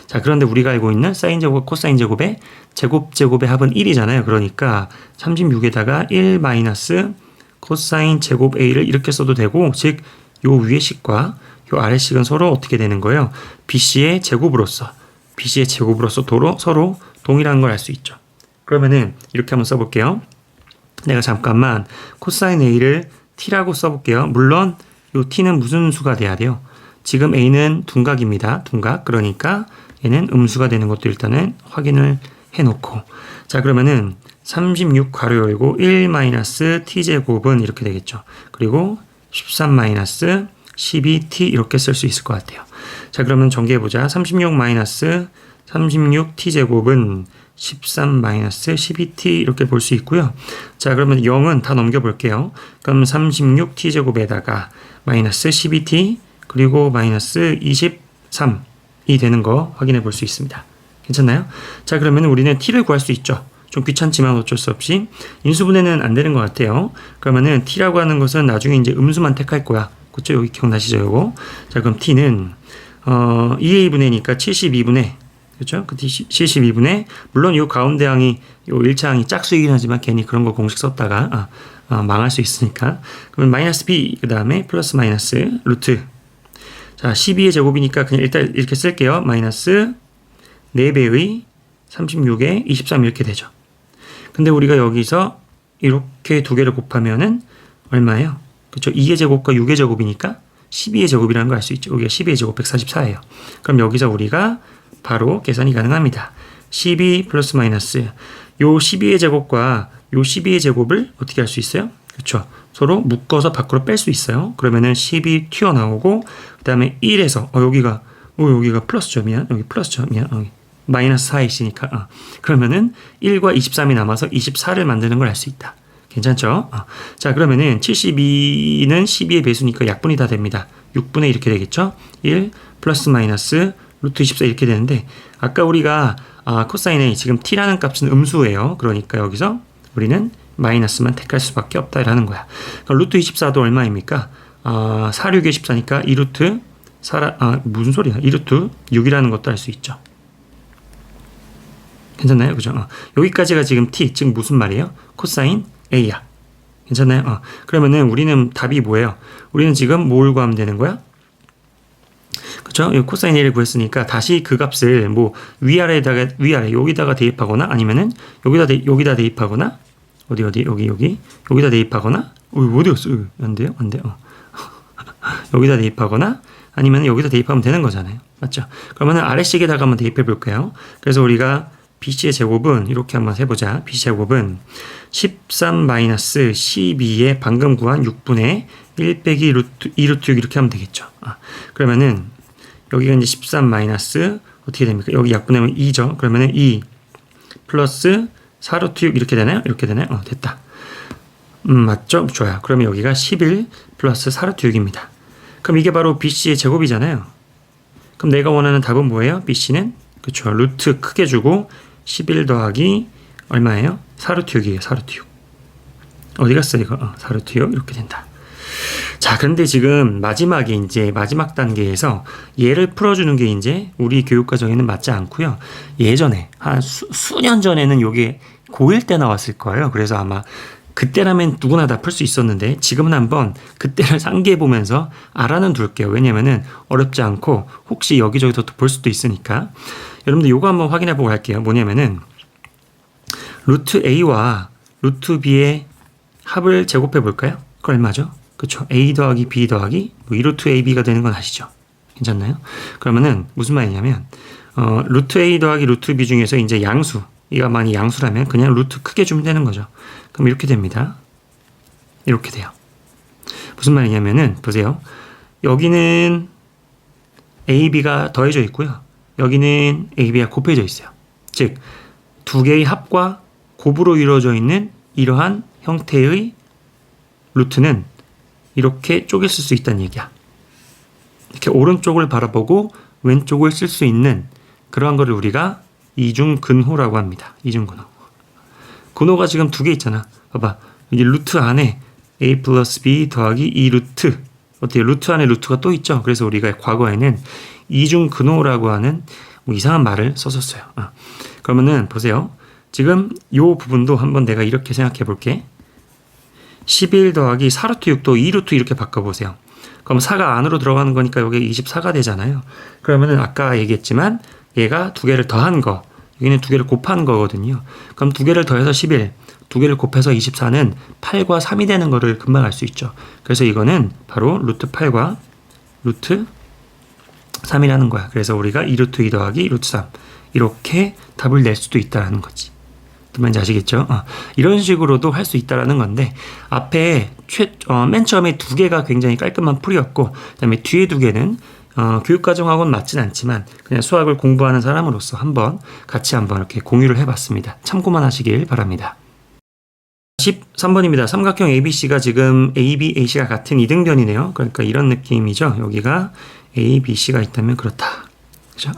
자, 그런데 우리가 알고 있는 사인 제곱 코사인 제곱의 제곱의 합은 1이잖아요. 그러니까 36에다가 1 마이너스 코사인 제곱 A를 이렇게 써도 되고 즉 요 위의 식과 요 아래 식은 서로 어떻게 되는 거예요? BC의 제곱으로서 서로 동일한 걸 알 수 있죠. 그러면은 이렇게 한번 써볼게요. 내가 잠깐만 코사인 A를 T라고 써볼게요. 물론 요 T는 무슨 수가 돼야 돼요? 지금 A는 둔각입니다. 둔각. 그러니까 얘는 음수가 되는 것도 일단은 확인을 해놓고 자, 그러면은 36 괄호 열고 1 마이너스 T제곱은 이렇게 되겠죠. 그리고 13 마이너스 12t 이렇게 쓸 수 있을 것 같아요. 자, 그러면 전개해보자. 36 마이너스 36t제곱은 13 마이너스 12t 이렇게 볼 수 있고요. 자, 그러면 0은 다 넘겨볼게요. 그럼 36t제곱에다가 마이너스 12t 그리고 마이너스 23이 되는 거 확인해 볼 수 있습니다. 괜찮나요? 자, 그러면 우리는 t를 구할 수 있죠. 좀 귀찮지만 어쩔 수 없이 인수분해는 안 되는 것 같아요. 그러면은 t라고 하는 것은 나중에 이제 음수만 택할 거야. 그쵸? 여기 기억나시죠? 요거. 자, 그럼 t는 2a분의니까 72분의 그렇죠? 그 72분의 물론 요 가운데 항이 요 1차 항이 짝수이긴 하지만 괜히 그런 거 공식 썼다가 망할 수 있으니까 그러면 마이너스 b 그 다음에 플러스 마이너스 루트 자 12의 제곱이니까 그냥 일단 이렇게 쓸게요. 마이너스 4배의 36에 23 이렇게 되죠. 근데 우리가 여기서 이렇게 두 개를 곱하면은 얼마예요? 그렇죠? 2의 제곱과 6의 제곱이니까 12의 제곱이라는 걸 알 수 있죠. 여기가 12의 제곱 144예요. 그럼 여기서 우리가 바로 계산이 가능합니다. 12 플러스 마이너스 요 12의 제곱과 요 12의 제곱을 어떻게 할 수 있어요? 그렇죠. 서로 묶어서 밖으로 뺄 수 있어요. 그러면은 10이 튀어나오고 그 다음에 1에서 여기가 플러스점이야. 여기 플러스점이야. 마이너스 4에 있으니까 그러면은 1과 23이 남아서 24를 만드는 걸 알 수 있다. 괜찮죠? 자, 그러면은 72는 12의 배수니까 약분이 다 됩니다. 6분의 이렇게 되겠죠? 1 플러스 마이너스 루트 24 이렇게 되는데 아까 우리가 코사인 A 지금 t라는 값은 음수예요. 그러니까 여기서 우리는 마이너스만 택할 수밖에 없다라는 거야. 그럼 루트 24도 얼마입니까? 4, 6에 14니까 2루트 무슨 소리야? 2루트 6이라는 것도 알 수 있죠. 괜찮나요? 그죠? 여기까지가 지금 t, 즉 무슨 말이에요? 코사인 A야. 괜찮나요? 그러면은 우리는 답이 뭐예요? 우리는 지금 뭘 구하면 되는 거야? 그쵸? 코사인 A를 구했으니까 다시 그 값을 뭐 위아래 여기다가 대입하거나 아니면은 여기다 대입하거나 여기다 대입하거나 어디 갔어? 안 돼요? 여기다 대입하거나 아니면 여기다 대입하면 되는 거잖아요. 맞죠? 그러면은 아래식에다가 한번 대입해 볼까요? 그래서 우리가 BC의 제곱은 이렇게 한번 해보자. BC 제곱은 13-12의 방금 구한 6분의 1 빼기 2루트 6 이렇게 하면 되겠죠. 그러면은 여기가 이제 13 마이너스 어떻게 됩니까? 여기 약분하면 2죠. 그러면은 2 플러스 4루트 6 이렇게 되나요? 이렇게 되나요? 됐다. 맞죠? 좋아요. 그러면 여기가 11 플러스 4루트 6입니다. 그럼 이게 바로 BC의 제곱이잖아요. 그럼 내가 원하는 답은 뭐예요? BC는 그쵸. 루트 크게 주고 11 더하기 얼마예요? 4루트 6이에요. 4루트 6. 어디 갔어 이거? 4루트 6 이렇게 된다. 자, 그런데 지금 마지막에 이제 마지막 단계에서 얘를 풀어주는 게 이제 우리 교육과정에는 맞지 않고요. 예전에 한 수년 전에는 요게 고1 때 나왔을 거예요. 그래서 아마 그때라면 누구나 다 풀 수 있었는데 지금은 한번 그때를 상기해 보면서 알아는 둘게요. 왜냐면은 어렵지 않고 혹시 여기저기서 또 볼 수도 있으니까. 여러분들 요거 한번 확인해 보고 갈게요. 뭐냐면은 루트 A와 루트 B의 합을 제곱해 볼까요? 그거 얼마죠? 그쵸. A 더하기 B 더하기 뭐 2루트 AB가 되는 건 아시죠? 괜찮나요? 그러면은 무슨 말이냐면 루트 A 더하기 루트 B 중에서 이제 양수, 이가 만약 양수라면 그냥 루트 크게 주면 되는 거죠. 그럼 이렇게 됩니다. 이렇게 돼요. 무슨 말이냐면은 보세요. 여기는 AB가 더해져 있고요. 여기는 AB가 곱해져 있어요. 즉 두 개의 합과 곱으로 이루어져 있는 이러한 형태의 루트는 이렇게 쪼개 쓸 수 있다는 얘기야. 이렇게 오른쪽을 바라보고 왼쪽을 쓸 수 있는 그러한 거를 우리가 이중근호라고 합니다. 이중근호. 근호가 지금 두 개 있잖아. 봐봐. 여기 루트 안에 a 플러스 b 더하기 2루트. 어때요? 루트 안에 루트가 또 있죠. 그래서 우리가 과거에는 이중근호라고 하는 뭐 이상한 말을 썼었어요. 그러면은 보세요. 지금 요 부분도 한번 내가 이렇게 생각해 볼게. 11 더하기 4루트 6도 2루트 이렇게 바꿔보세요. 그럼 4가 안으로 들어가는 거니까 여기 24가 되잖아요. 그러면은 아까 얘기했지만 얘가 두 개를 더한 거, 여기는 두 개를 곱한 거거든요. 그럼 두 개를 더해서 11, 두 개를 곱해서 24는 8과 3이 되는 거를 금방 알 수 있죠. 그래서 이거는 바로 루트 8과 루트 3이라는 거야. 그래서 우리가 2루트 2 더하기 루트 3 이렇게 답을 낼 수도 있다라는 거지. 뭔지 아시겠죠? 이런 식으로도 할 수 있다라는 건데 앞에 맨 처음에 두 개가 굉장히 깔끔한 풀이었고 그다음에 뒤에 두 개는 교육과정하고는 맞진 않지만 그냥 수학을 공부하는 사람으로서 같이 한번 이렇게 공유를 해봤습니다. 참고만 하시길 바랍니다. 13번입니다. 삼각형 ABC가 지금 AB, AC가 같은 이등변이네요. 그러니까 이런 느낌이죠. 여기가 A, B, C가 있다면 그렇다. 그죠?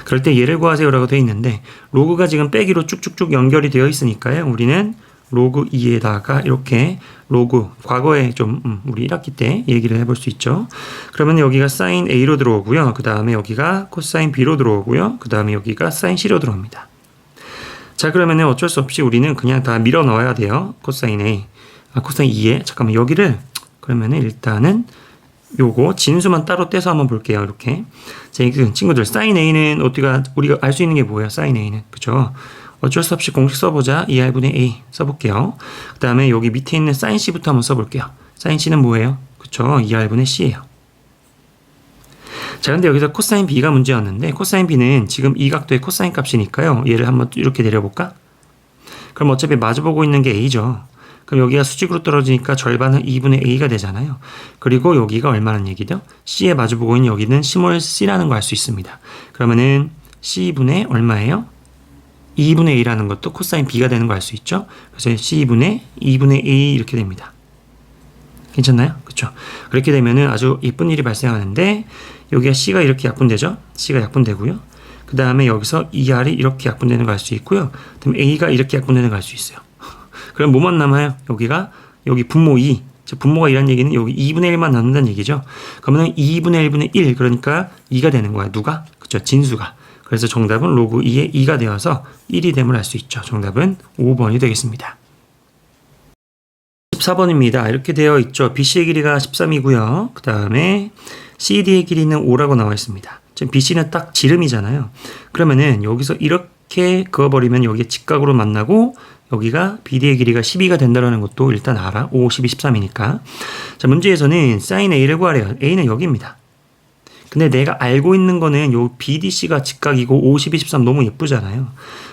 그럴 때 얘를 구하세요라고 되어 있는데 로그가 지금 빼기로 쭉쭉쭉 연결이 되어 있으니까요. 우리는 로그 2에다가 이렇게 로그 과거에 좀 우리 1학기 때 얘기를 해볼 수 있죠. 그러면 여기가 사인 A로 들어오고요. 그 다음에 여기가 코사인 B로 들어오고요. 그 다음에 여기가 사인 C로 들어옵니다. 자, 그러면 어쩔 수 없이 우리는 그냥 다 밀어 넣어야 돼요. 코사인 A, 코사인 2에 잠깐만 여기를 그러면 일단은 요거 진수만 따로 떼서 한번 볼게요. 이렇게. 자, 친구들 사인 A는 우리가 알 수 있는 게 뭐예요? 사인 A는. 그죠? 어쩔 수 없이 공식 써보자. 2R분의 A 써볼게요. 그 다음에 여기 밑에 있는 사인 C부터 한번 써볼게요. 사인 C는 뭐예요? 그쵸? 2R분의 C예요. 자, 근데 여기서 코사인 B가 문제였는데 코사인 B는 지금 이 각도의 코사인 값이니까요. 얘를 한번 이렇게 내려볼까? 그럼 어차피 마주보고 있는 게 A죠. 그럼 여기가 수직으로 떨어지니까 절반은 2분의 A가 되잖아요. 그리고 여기가 얼마나 얘기죠? C에 마주보고 있는 여기는 스몰 c라는 걸 알 수 있습니다. 그러면은 C분의 얼마예요? 2분의 A라는 것도 코사인 B가 되는 거 알 수 있죠? 그래서 C분의 2분의 A 이렇게 됩니다. 괜찮나요? 그렇죠? 그렇게 되면은 아주 예쁜 일이 발생하는데 여기가 C가 이렇게 약분되죠? C가 약분되고요. 그 다음에 여기서 2R이 이렇게 약분되는 거 알 수 있고요. 그다음에 A가 이렇게 약분되는 거 알 수 있어요. 그럼 뭐만 남아요? 여기 분모 2. 분모가 이란 얘기는 여기 2분의 1만 남는다는 얘기죠. 그러면 2분의 1분의 1 그러니까 2가 되는 거야. 누가? 그렇죠. 진수가. 그래서 정답은 로그 2의 2가 되어서 1이 됨을 알 수 있죠. 정답은 5번이 되겠습니다. 14번입니다. 이렇게 되어 있죠. BC의 길이가 13이고요. 그 다음에 CD의 길이는 5라고 나와 있습니다. 지금 BC는 딱 지름이잖아요. 그러면은 여기서 이렇게 그어버리면 여기에 직각으로 만나고 여기가 BD의 길이가 12가 된다는 것도 일단 알아. 5, 12, 13이니까. 자, 문제에서는 sin A를 구하래요. A는 여기입니다. 근데 내가 알고 있는 거는 요 BDC가 직각이고 5, 12, 13 너무 예쁘잖아요.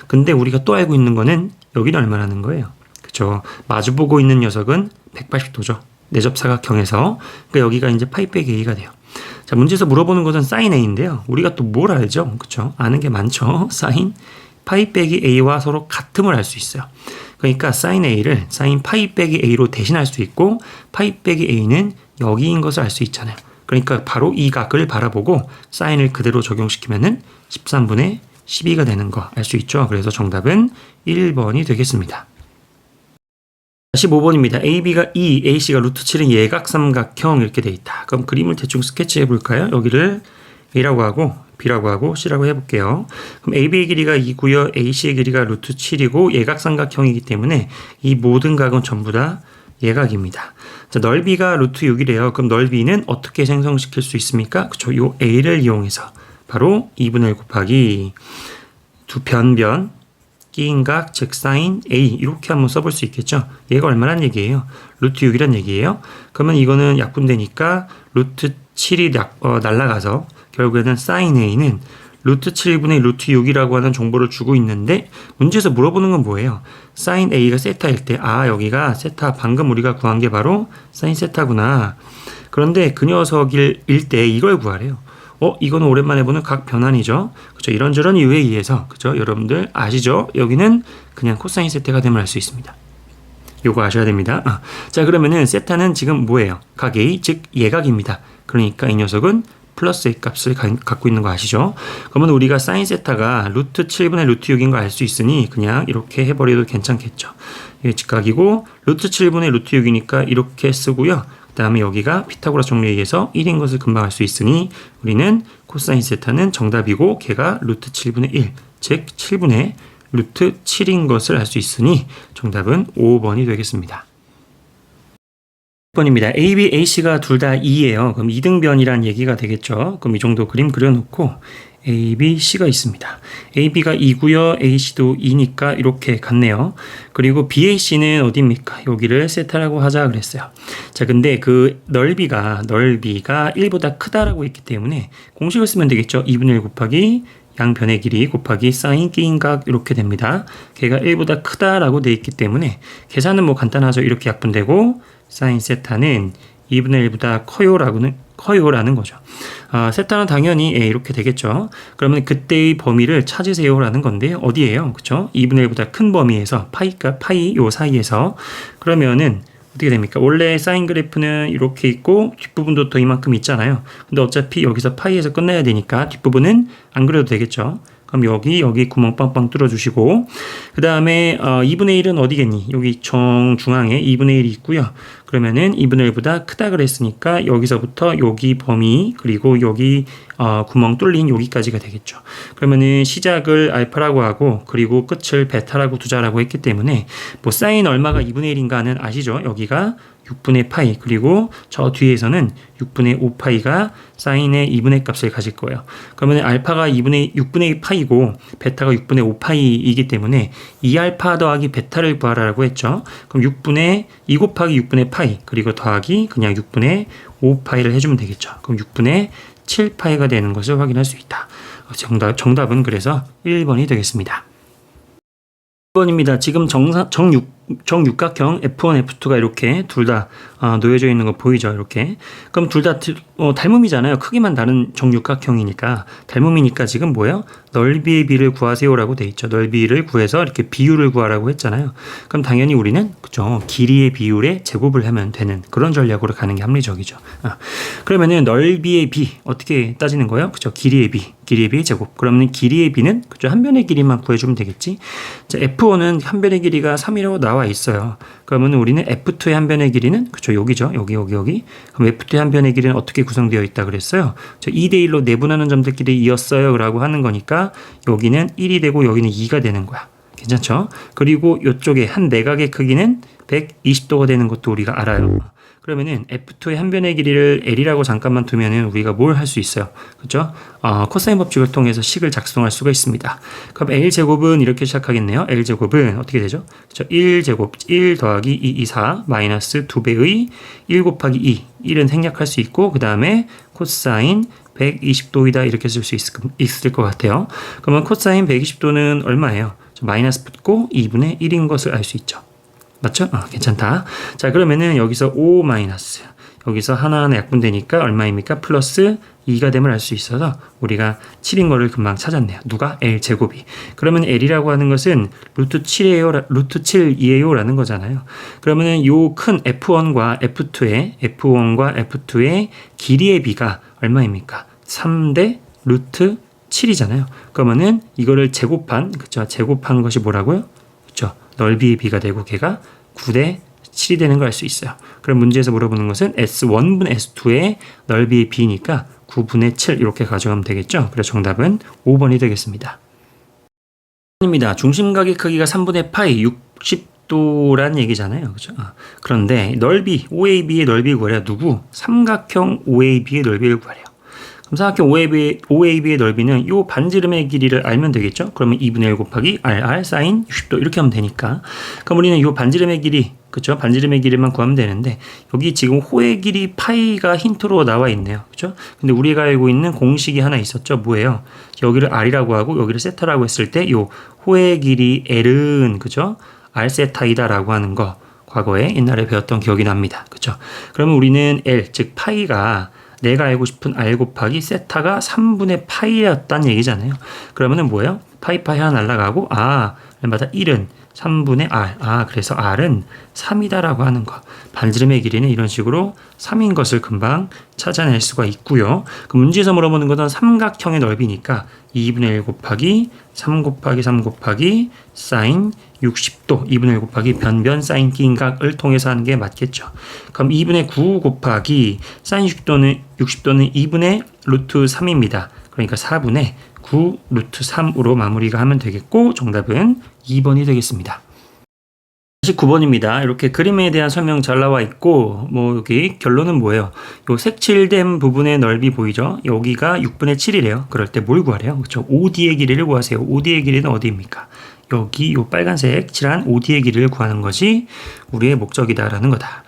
근데 우리가 또 알고 있는 거는 여기는 얼마라는 거예요. 그쵸? 마주보고 있는 녀석은 180도죠. 내접사각형에서. 그러니까 여기가 이제 파이 빼기 A가 돼요. 자, 문제에서 물어보는 것은 sin A인데요. 우리가 또 뭘 알죠? 그쵸? 아는 게 많죠. sin 파이 빼기 A와 서로 같음을 알 수 있어요. 그러니까 sin A를 sin 파이 빼기 A로 대신할 수 있고 파이 빼기 A는 여기인 것을 알 수 있잖아요. 그러니까 바로 이 각을 바라보고 sin을 그대로 적용시키면은 13분의 12가 되는 거 알 수 있죠. 그래서 정답은 1번이 되겠습니다. 15번입니다. AB가 2, AC가 루트 7은 예각삼각형 이렇게 돼 있다. 그럼 그림을 대충 스케치해 볼까요? 여기를 A라고 하고 B라고 하고 C라고 해볼게요. 그럼 AB의 길이가 2고요. AC의 길이가 루트 7이고 예각삼각형이기 때문에 이 모든 각은 전부 다 예각입니다. 자, 넓이가 루트 6이래요. 그럼 넓이는 어떻게 생성시킬 수 있습니까? 그쵸? 요 A를 이용해서 바로 2분의 1 곱하기 두 변변 끼인 각, 즉 사인 A 이렇게 한번 써볼 수 있겠죠. 얘가 얼마란 얘기예요? 루트 6이란 얘기예요. 그러면 이거는 약분되니까 루트 7이 날라가서 결국에는 사인 A는 루트 7분의 루트 6이라고 하는 정보를 주고 있는데 문제에서 물어보는 건 뭐예요? 사인 A가 세타일 때 여기가 세타 방금 우리가 구한 게 바로 사인 세타구나. 그런데 그 녀석일 때 이걸 구하래요. 이거는 오랜만에 보는 각 변환이죠. 그죠? 이런저런 이유에 의해서, 그죠? 여러분들 아시죠? 여기는 그냥 코사인 세타가 되면 알 수 있습니다. 요거 아셔야 됩니다. 자, 그러면은 세타는 지금 뭐예요? 각 A, 즉 예각입니다. 그러니까 이 녀석은 플러스 A 값을 갖고 있는 거 아시죠? 그러면 우리가 사인 세타가 루트 7분의 루트 6인 거 알 수 있으니 그냥 이렇게 해버려도 괜찮겠죠. 이게 직각이고 루트 7분의 루트 6이니까 이렇게 쓰고요. 그 다음에 여기가 피타고라스 정리에 의해서 1인 것을 금방 알 수 있으니 우리는 코사인 세타는 정답이고 걔가 루트 7분의 1, 즉 7분의 루트 7인 것을 알 수 있으니 정답은 5번이 되겠습니다. 6번입니다. A, B, A씨가 둘 다 2예요. 그럼 2등변이란 얘기가 되겠죠. 그럼 이 정도 그림 그려놓고 A, B, C가 있습니다. A, B가 2고요. A, C도 2니까 이렇게 같네요. 그리고 B, A, C는 어디입니까? 여기를 세타라고 하자 그랬어요. 자, 근데 그 넓이가 1보다 크다라고 했기 때문에 공식을 쓰면 되겠죠. 2분의 1 곱하기 양변의 길이 곱하기 사인 끼인 각 이렇게 됩니다. 걔가 1보다 크다라고 돼 있기 때문에 계산은 뭐 간단하죠. 이렇게 약분되고 사인 세타는 2분의 1보다 커요라는 거죠. 세타는 당연히 이렇게 되겠죠. 그러면 그때의 범위를 찾으세요라는 건데 어디예요? 그쵸? 2분의 1보다 큰 범위에서 파이가 파이 요 사이에서 그러면은 어떻게 됩니까? 원래 사인 그래프는 이렇게 있고 뒷부분도 더 이만큼 있잖아요. 근데 어차피 여기서 파이에서 끝내야 되니까 뒷부분은 안 그려도 되겠죠. 그럼 여기 구멍 빵빵 뚫어주시고 그 다음에 2분의 1은 어디겠니? 여기 정중앙에 2분의 1이 있고요. 그러면은 2분의 1보다 크다 그랬으니까 여기서부터 여기 범위 그리고 여기 구멍 뚫린 여기까지가 되겠죠. 그러면은 시작을 알파라고 하고 그리고 끝을 베타라고 두자라고 했기 때문에 뭐 사인 얼마가 2분의 1인가는 아시죠? 여기가 6분의 파이 그리고 저 뒤에서는 6분의 5파이가 사인의 2분의 값을 가질 거예요. 그러면 알파가 6분의 파이고 베타가 6분의 5파이이기 때문에 2알파 더하기 베타를 구하라고 했죠. 그럼 2 곱하기 6분의 파이 그리고 더하기 그냥 6분의 5파이를 해주면 되겠죠. 그럼 6분의 7파이가 되는 것을 확인할 수 있다. 정답은 그래서 1번이 되겠습니다. 1번입니다. 지금 정육각형 F1, F2가 이렇게 둘 다 놓여져 있는 거 보이죠? 이렇게. 그럼 둘 다 닮음이잖아요. 크기만 다른 정육각형이니까. 닮음이니까 지금 뭐예요? 넓이의 비를 구하세요라고 돼 있죠. 넓이를 구해서 이렇게 비율을 구하라고 했잖아요. 그럼 당연히 우리는 그죠? 길이의 비율에 제곱을 하면 되는 그런 전략으로 가는 게 합리적이죠. 그러면은 넓이의 비 어떻게 따지는 거예요? 그죠? 길이의 비의 제곱. 그러면 길이의 비는 그죠? 한 변의 길이만 구해주면 되겠지. 자, F1은 한 변의 길이가 3이라고 나와 있어요. 그러면 우리는 F2의 한 변의 길이는 그죠? 여기죠. 여기. 그럼 F2의 한 변의 길이는 어떻게 구성되어 있다 그랬어요? 2대1로 내분하는 점들끼리 이었어요. 라고 하는 거니까 여기는 1이 되고 여기는 2가 되는 거야. 괜찮죠? 그리고 이쪽에 한 내각의 크기는 120도가 되는 것도 우리가 알아요. 그러면은 F2의 한 변의 길이를 L이라고 잠깐만 두면은 우리가 뭘 할 수 있어요? 그죠? 코사인 법칙을 통해서 식을 작성할 수가 있습니다. 그럼 L제곱은 이렇게 시작하겠네요. L제곱은 어떻게 되죠? 그죠? 1제곱, 1 더하기 2, 4, 마이너스 2배의 1 곱하기 2. 1은 생략할 수 있고, 그 다음에 코사인 120도이다. 이렇게 쓸 수 있을 것 같아요. 그러면 코사인 120도는 얼마예요? 마이너스 붙고 2분의 1인 것을 알 수 있죠. 맞죠? 괜찮다. 자, 그러면은 여기서 5 마이너스 여기서 하나하나 약분되니까 얼마입니까? 플러스 2가 됨을 알 수 있어서 우리가 7인 거를 금방 찾았네요. 누가? L제곱이. 그러면 L이라고 하는 것은 루트 7이에요 라는 거잖아요. 그러면은 요 큰 F1과 F2의 길이의 비가 얼마입니까? 3대 루트 7이잖아요. 그러면은 이거를 제곱한, 그쵸? 제곱한 것이 뭐라고요? 그쵸? 넓이의 b가 되고 걔가 9대 7이 되는 걸 알 수 있어요. 그럼 문제에서 물어보는 것은 S1분의 S2의 넓이의 b니까 9분의 7 이렇게 가져가면 되겠죠. 그래서 정답은 5번이 되겠습니다. 입니다. 중심각의 크기가 3분의 파이 60도란 얘기잖아요. 그죠? 그런데 넓이 OAB의 넓이 구하래요. 누구? 삼각형 OAB의 넓이를 구하래요. 그럼 삼각형 OAB의 넓이는 이 반지름의 길이를 알면 되겠죠? 그러면 2분의 1 곱하기 RR 사인 60도 이렇게 하면 되니까. 그럼 우리는 이 반지름의 길이, 그쵸? 반지름의 길이만 구하면 되는데 여기 지금 호의 길이 파이가 힌트로 나와 있네요. 그죠? 근데 우리가 알고 있는 공식이 하나 있었죠. 뭐예요? 여기를 R이라고 하고 여기를 세타라고 했을 때 이 호의 길이 L은, 그죠? R 세타이다라고 하는 거 과거에 옛날에 배웠던 기억이 납니다. 그죠? 그러면 우리는 L, 즉 파이가 내가 알고 싶은 R 곱하기 세타가 3분의 파이였단 얘기잖아요. 그러면은 뭐예요? 파이 하나 날라가고, 얼마다 1은 3분의 R. 그래서 R은 3이다라고 하는 거. 반지름의 길이는 이런 식으로 3인 것을 금방 찾아낼 수가 있고요. 그 문제에서 물어보는 것은 삼각형의 넓이니까 2분의 1 곱하기 3 곱하기 3 곱하기 사인 60도 2분의 1 곱하기 변변 사인 기인각을 통해서 하는 게 맞겠죠. 그럼 2분의 9 곱하기 사인 60도는 2분의 루트 3입니다. 그러니까 4분의 9 루트 3으로 마무리가 하면 되겠고 정답은 2번이 되겠습니다. 19번입니다. 이렇게 그림에 대한 설명 잘 나와 있고 여기 결론은 뭐예요? 요 색칠된 부분의 넓이 보이죠? 여기가 6분의 7이래요. 그럴 때 뭘 구하래요? 그렇죠? OD의 길이를 구하세요. OD의 길이는 어디입니까? 여기 요 빨간색 칠한 OD의 길이를 구하는 것이 우리의 목적이다라는 거다.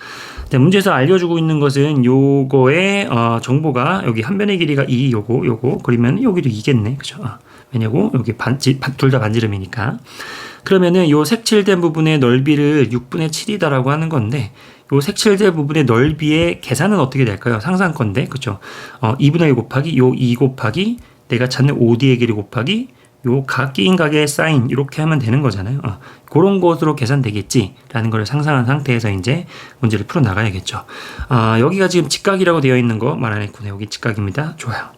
네, 문제에서 알려주고 있는 것은 요거의 정보가 여기 한 변의 길이가 2, 요거 그러면 여기도 2겠네. 그죠? 왜냐고 여기 둘 다 반지름이니까. 그러면은 요 색칠된 부분의 넓이를 6분의 7이다라고 하는 건데 요 색칠된 부분의 넓이의 계산은 어떻게 될까요? 상상건데, 그죠? 2분의 1 곱하기 요 2 곱하기 내가 찾는 OD의 길이 곱하기 요 각기인 각의 사인 이렇게 하면 되는 거잖아요. 그런 것으로 계산되겠지라는 걸 상상한 상태에서 이제 문제를 풀어 나가야겠죠. 여기가 지금 직각이라고 되어 있는 거 말 안 했구나. 여기 직각입니다. 좋아요.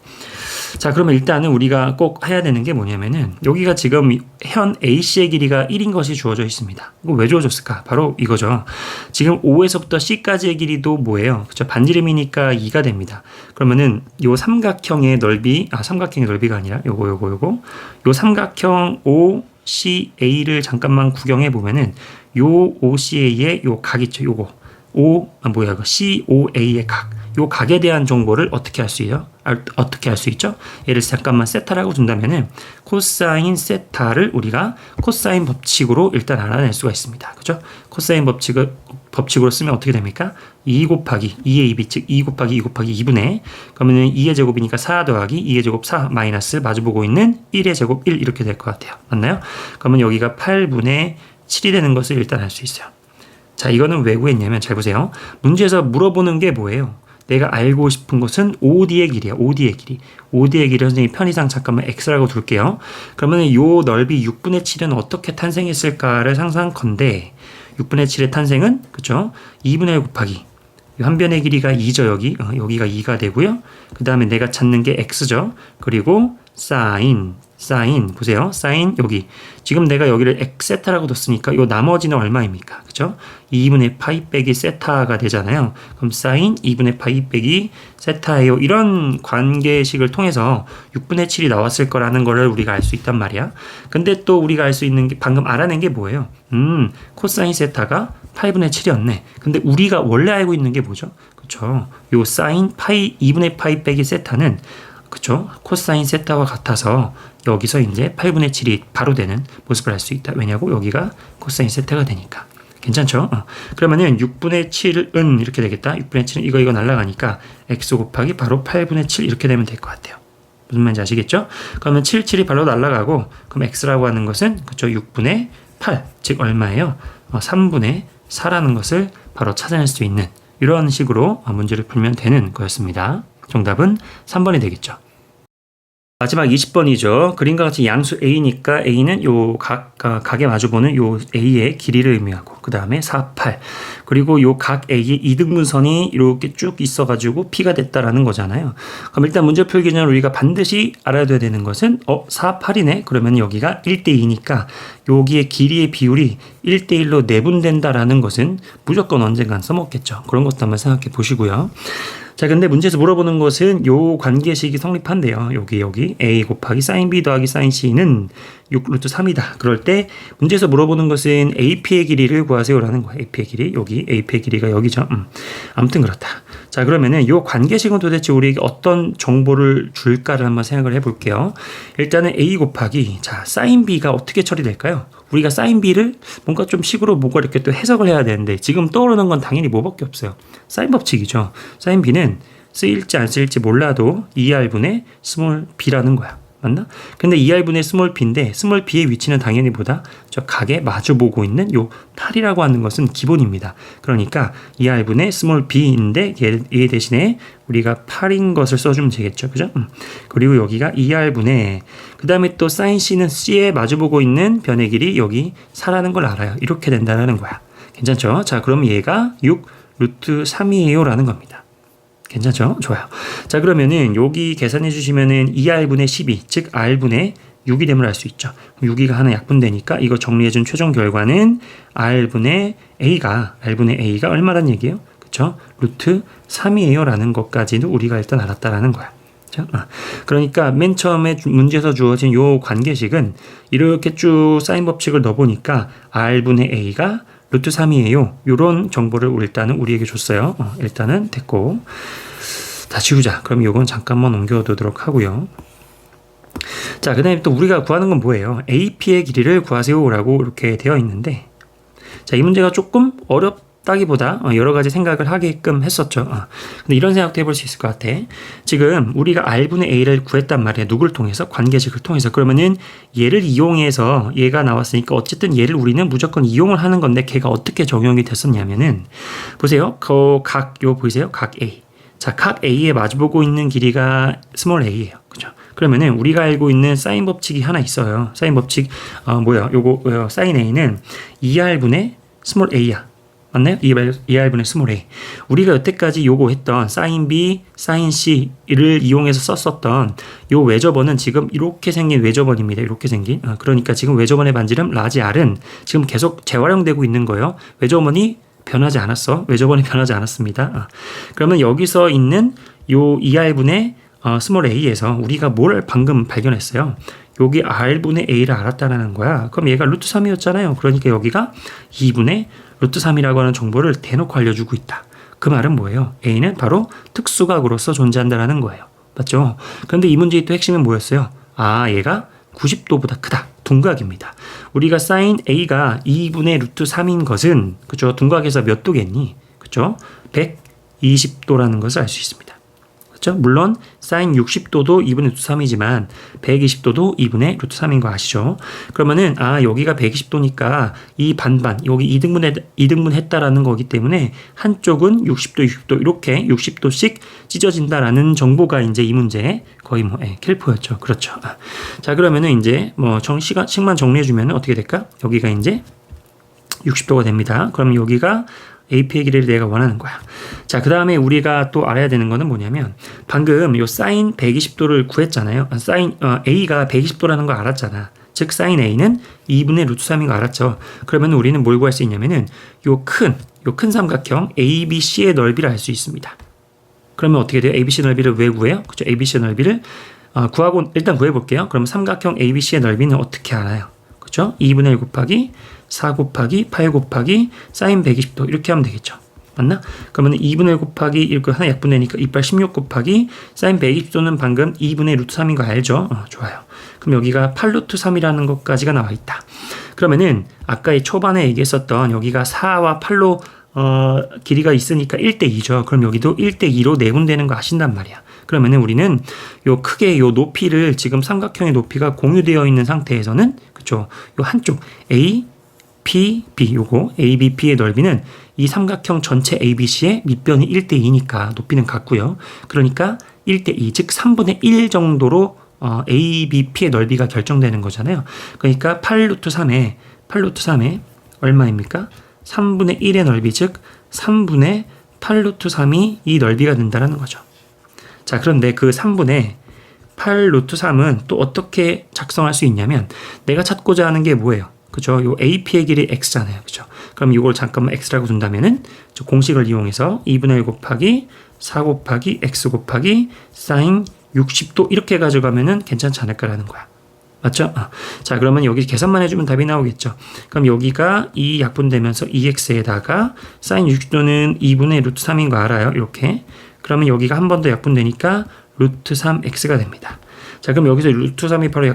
자, 그러면 일단은 우리가 꼭 해야 되는 게 뭐냐면은 여기가 지금 현 AC의 길이가 1인 것이 주어져 있습니다. 이거 왜 주어졌을까? 바로 이거죠. 지금 O에서부터 C까지의 길이도 뭐예요? 그쵸? 반지름이니까 2가 됩니다. 그러면은 요 삼각형의 넓이, 삼각형의 넓이가 아니라 요거. 요 삼각형 OCA를 잠깐만 구경해 보면은 요 OCA의 요 각 있죠? 요거. COA의 각. 요 각에 대한 정보를 어떻게 할 수 있죠? 얘를 잠깐만 세타라고 준다면은 코사인 세타를 우리가 코사인 법칙으로 일단 알아낼 수가 있습니다. 그죠? 코사인 법칙으로 쓰면 어떻게 됩니까? 2 곱하기 2의 2b 즉 2 곱하기 2 곱하기 2분의 그러면은 2의 제곱이니까 4 더하기 2의 제곱 4 마이너스 마주보고 있는 1의 제곱 1 이렇게 될 것 같아요. 맞나요? 그러면 여기가 8분의 7이 되는 것을 일단 알 수 있어요. 자, 이거는 왜 구했냐면 잘 보세요. 문제에서 물어보는 게 뭐예요? 내가 알고 싶은 것은 OD의 길이야. OD의 길이. OD의 길이 선생님 편의상 잠깐만 X라고 둘게요. 그러면 이 넓이 6분의 7은 어떻게 탄생했을까를 상상컨대 6분의 7의 탄생은 그쵸? 2분의 1 곱하기 한 변의 길이가 2죠. 여기가 2가 되고요. 그 다음에 내가 찾는 게 X죠. 그리고 사인 보세요. 사인 여기 지금 내가 여기를 X세타라고 뒀으니까 요 나머지는 얼마입니까? 그죠? 2분의 파이 빼기 세타가 되잖아요. 그럼 사인 2분의 파이 빼기 세타예요. 이런 관계식을 통해서 6분의 7이 나왔을 거라는 거를 우리가 알 수 있단 말이야. 근데 또 우리가 알 수 있는 게 방금 알아낸 게 뭐예요? 코사인 세타가 8분의 7이었네. 근데 우리가 원래 알고 있는 게 뭐죠? 그쵸? 요 사인 파이 2분의 파이 빼기 세타는 그쵸? 코사인 세타와 같아서 여기서 이제 8분의 7이 바로 되는 모습을 알 수 있다. 왜냐고? 여기가 코사인 세타가 되니까. 괜찮죠? 그러면은 6분의 7은 이렇게 되겠다. 6분의 7은 이거 날라가니까 x 곱하기 바로 8분의 7 이렇게 되면 될 것 같아요. 무슨 말인지 아시겠죠? 그러면 7이 바로 날라가고 그럼 x라고 하는 것은 그쵸? 6분의 8, 즉 얼마예요? 3분의 4라는 것을 바로 찾아낼 수 있는 이런 식으로 문제를 풀면 되는 거였습니다. 정답은 3번이 되겠죠. 마지막 20번이죠. 그림과 같이 양수 A니까 A는 요 각에 마주보는 요 A의 길이를 의미하고, 그 다음에 4, 8. 그리고 요 각 A의 이등분선이 이렇게 쭉 있어가지고 P가 됐다라는 거잖아요. 그럼 일단 문제 풀기 전에 우리가 반드시 알아둬야 되는 것은, 4, 8이네? 그러면 여기가 1대2니까 여기의 길이의 비율이 1대1로 내분된다라는 것은 무조건 언젠간 써먹겠죠. 그런 것도 한번 생각해 보시고요. 자, 근데 문제에서 물어보는 것은 요 관계식이 성립한대요. 여기 a 곱하기 sin b 더하기 sin c는 6 루트 3이다. 그럴 때 문제에서 물어보는 것은 AP의 길이를 구하세요라는 거예요. AP의 길이 여기, AP의 길이가 여기죠. 아무튼 그렇다. 자, 그러면은 요 관계식은 도대체 우리에게 어떤 정보를 줄까를 한번 생각을 해볼게요. 일단은 a 곱하기, 자, sin b가 어떻게 처리될까요? 우리가 sin b를 뭔가 좀 식으로 뭐가 이렇게 또 해석을 해야 되는데 지금 떠오르는 건 당연히 뭐밖에 없어요. sin 법칙이죠. sin b는 쓰일지 안 쓰일지 몰라도 2r분의 스몰 b라는 거야. 맞나? 근데 2r분의 스몰 b인데 스몰 b의 위치는 당연히 보다 저 각에 마주보고 있는 요 8이라고 하는 것은 기본입니다. 그러니까 2r분의 스몰 b인데 얘 대신에 우리가 8인 것을 써주면 되겠죠. 그죠? 그리고 여기가 2r분의, 그 다음에 또 sin c는 c에 마주보고 있는 변의 길이 여기 4라는 걸 알아요. 이렇게 된다는 거야. 괜찮죠? 자, 그럼 얘가 6 루트 3이에요 라는 겁니다. 괜찮죠? 좋아요. 자, 그러면은 여기 계산해 주시면은 2r분의 12, 즉 r분의 6이 됨을 알 수 있죠. 6이가 하나 약분되니까 이거 정리해 준 최종 결과는 r분의 a가 얼마란 얘기예요? 그쵸? 루트 3이에요 라는 것까지도 우리가 일단 알았다라는 거야. 그러니까 맨 처음에 문제에서 주어진 요 관계식은 이렇게 쭉 사인 법칙을 넣어보니까 r분의 a가 루트 3이에요. 요런 정보를 일단은 우리에게 줬어요. 일단은 됐고. 다 지우자. 그럼 요건 잠깐만 옮겨두도록 하고요. 자, 그 다음에 또 우리가 구하는 건 뭐예요? AP의 길이를 구하세요 라고 이렇게 되어 있는데, 자, 이 문제가 조금 어렵다기보다 여러 가지 생각을 하게끔 했었죠. 근데 이런 생각도 해볼 수 있을 것 같아. 지금 우리가 r분의 a를 구했단 말이야. 누굴 통해서? 관계식을 통해서. 그러면은 얘를 이용해서 얘가 나왔으니까 어쨌든 얘를 우리는 무조건 이용을 하는 건데 걔가 어떻게 적용이 됐었냐면은, 보세요. 요 보이세요? 각 A. 자, 각 A에 마주보고 있는 길이가 스몰 a예요. 그죠? 그러면은 우리가 알고 있는 사인 법칙이 하나 있어요. 사인 법칙, 요거, 사인 A는 2r분의 스몰 a야. 맞나요? 2r분의 스몰 a. 우리가 여태까지 요거 했던 sin b, sin c를 이용해서 썼었던 요 외접원은 지금 이렇게 생긴 외접원입니다. 이렇게 생긴. 그러니까 지금 외접원의 반지름 라지 r은 지금 계속 재활용되고 있는 거예요. 외접원이 변하지 않았어. 외접원이 변하지 않았습니다. 그러면 여기서 있는 요 2r분의 스몰 a에서 우리가 뭘 방금 발견했어요? 여기 r분의 a를 알았다는 거야. 그럼 얘가 루트 3이었잖아요. 그러니까 여기가 2분의 루트 3이라고 하는 정보를 대놓고 알려주고 있다. 그 말은 뭐예요? a는 바로 특수각으로서 존재한다는 거예요. 맞죠? 그런데 이 문제의 또 핵심은 뭐였어요? 얘가 90도보다 크다. 둔각입니다. 우리가 sin a가 2분의 루트 3인 것은, 그죠? 둔각에서 몇 도겠니? 그죠? 120도라는 것을 알 수 있습니다. 그렇죠? 물론 sin 60도도 2분의 루트 3이지만 120도도 2분의 루트 3인 거 아시죠? 그러면은 여기가 120도니까 이 반반 여기 2등분 했다라는 거기 때문에 한쪽은 60도 이렇게 60도씩 찢어진다라는 정보가 이제 이 문제 거의 캘포였죠. 그렇죠. 자, 그러면은 이제 식만 정리해 주면은 어떻게 될까? 여기가 이제 60도가 됩니다. 그럼 여기가 AP의 길이를 내가 원하는 거야. 자, 그 다음에 우리가 또 알아야 되는 거는 뭐냐면, 방금 요 사인 120도를 구했잖아요. A가 120도라는 걸 알았잖아. 즉, 사인 A는 2분의 루트 3인 거 알았죠. 그러면 우리는 뭘 구할 수 있냐면은, 요 큰 삼각형 ABC의 넓이를 알 수 있습니다. 그러면 어떻게 돼요? ABC 넓이를 왜 구해요? 그죠? ABC 넓이를 구하고 일단 구해볼게요. 그럼 삼각형 ABC의 넓이는 어떻게 알아요? 그죠? 2분의 1 곱하기 4 곱하기 8 곱하기 사인 120도 이렇게 하면 되겠죠. 맞나? 그러면 2분의 1 곱하기 이렇게 하나 약분되니까 이빨 16 곱하기 사인 120도는 방금 2분의 루트 3인 거 알죠? 좋아요. 그럼 여기가 8루트 3이라는 것까지가 나와 있다. 그러면은 아까 이 초반에 얘기했었던 여기가 4와 8로 길이가 있으니까 1대2죠. 그럼 여기도 1대2로 내분되는 거 아신단 말이야. 그러면은 우리는 요 크게 요 높이를 지금 삼각형의 높이가 공유되어 있는 상태에서는, 그쵸? 요 한쪽 A, P, B 요거 ABP의 넓이는 이 삼각형 전체 ABC의 밑변이 1대2니까 높이는 같고요. 그러니까 1대2 즉 3분의 1 정도로 A, B, P의 넓이가 결정되는 거잖아요. 그러니까 8루트 3에 얼마입니까? 3분의 1의 넓이, 즉 3분의 8루트 3이 이 넓이가 된다는 거죠. 자, 그런데 그 3분의 8루트 3은 또 어떻게 작성할 수 있냐면 내가 찾고자 하는 게 뭐예요? 그죠? 요 AP의 길이 x잖아요. 그죠? 그럼 이걸 잠깐만 x라고 둔다면은 저 공식을 이용해서 2분의 1 곱하기 4 곱하기 x 곱하기 사인 60도 이렇게 가져가면은 괜찮지 않을까라는 거야. 맞죠? 자, 그러면 여기 계산만 해주면 답이 나오겠죠. 그럼 여기가 2 약분되면서 2x에다가 사인 60도는 2분의 루트 3인 거 알아요? 이렇게. 그러면 여기가 한 번 더 약분되니까 루트 3x가 됩니다. 자, 그럼 여기서 루트 3이 바로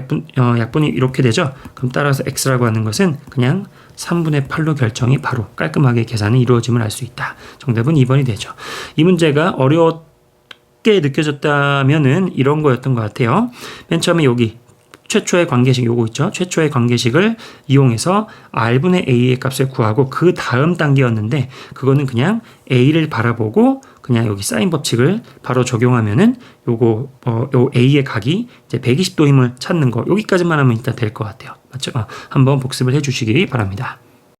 약분이 이렇게 되죠. 그럼 따라서 x라고 하는 것은 그냥 3분의 8로 결정이 바로 깔끔하게 계산이 이루어짐을 알 수 있다. 정답은 2번이 되죠. 이 문제가 어렵게 느껴졌다면은 이런 거였던 것 같아요. 맨 처음에 여기 최초의 관계식 요거 있죠. 최초의 관계식을 이용해서 r분의 a의 값을 구하고 그 다음 단계였는데 그거는 그냥 a를 바라보고 그냥 여기 사인 법칙을 바로 적용하면은 요거 요 a의 각이 이제 120도 힘을 찾는 거 여기까지만 하면 일단 될 것 같아요. 맞죠? 한번 복습을 해주시기 바랍니다.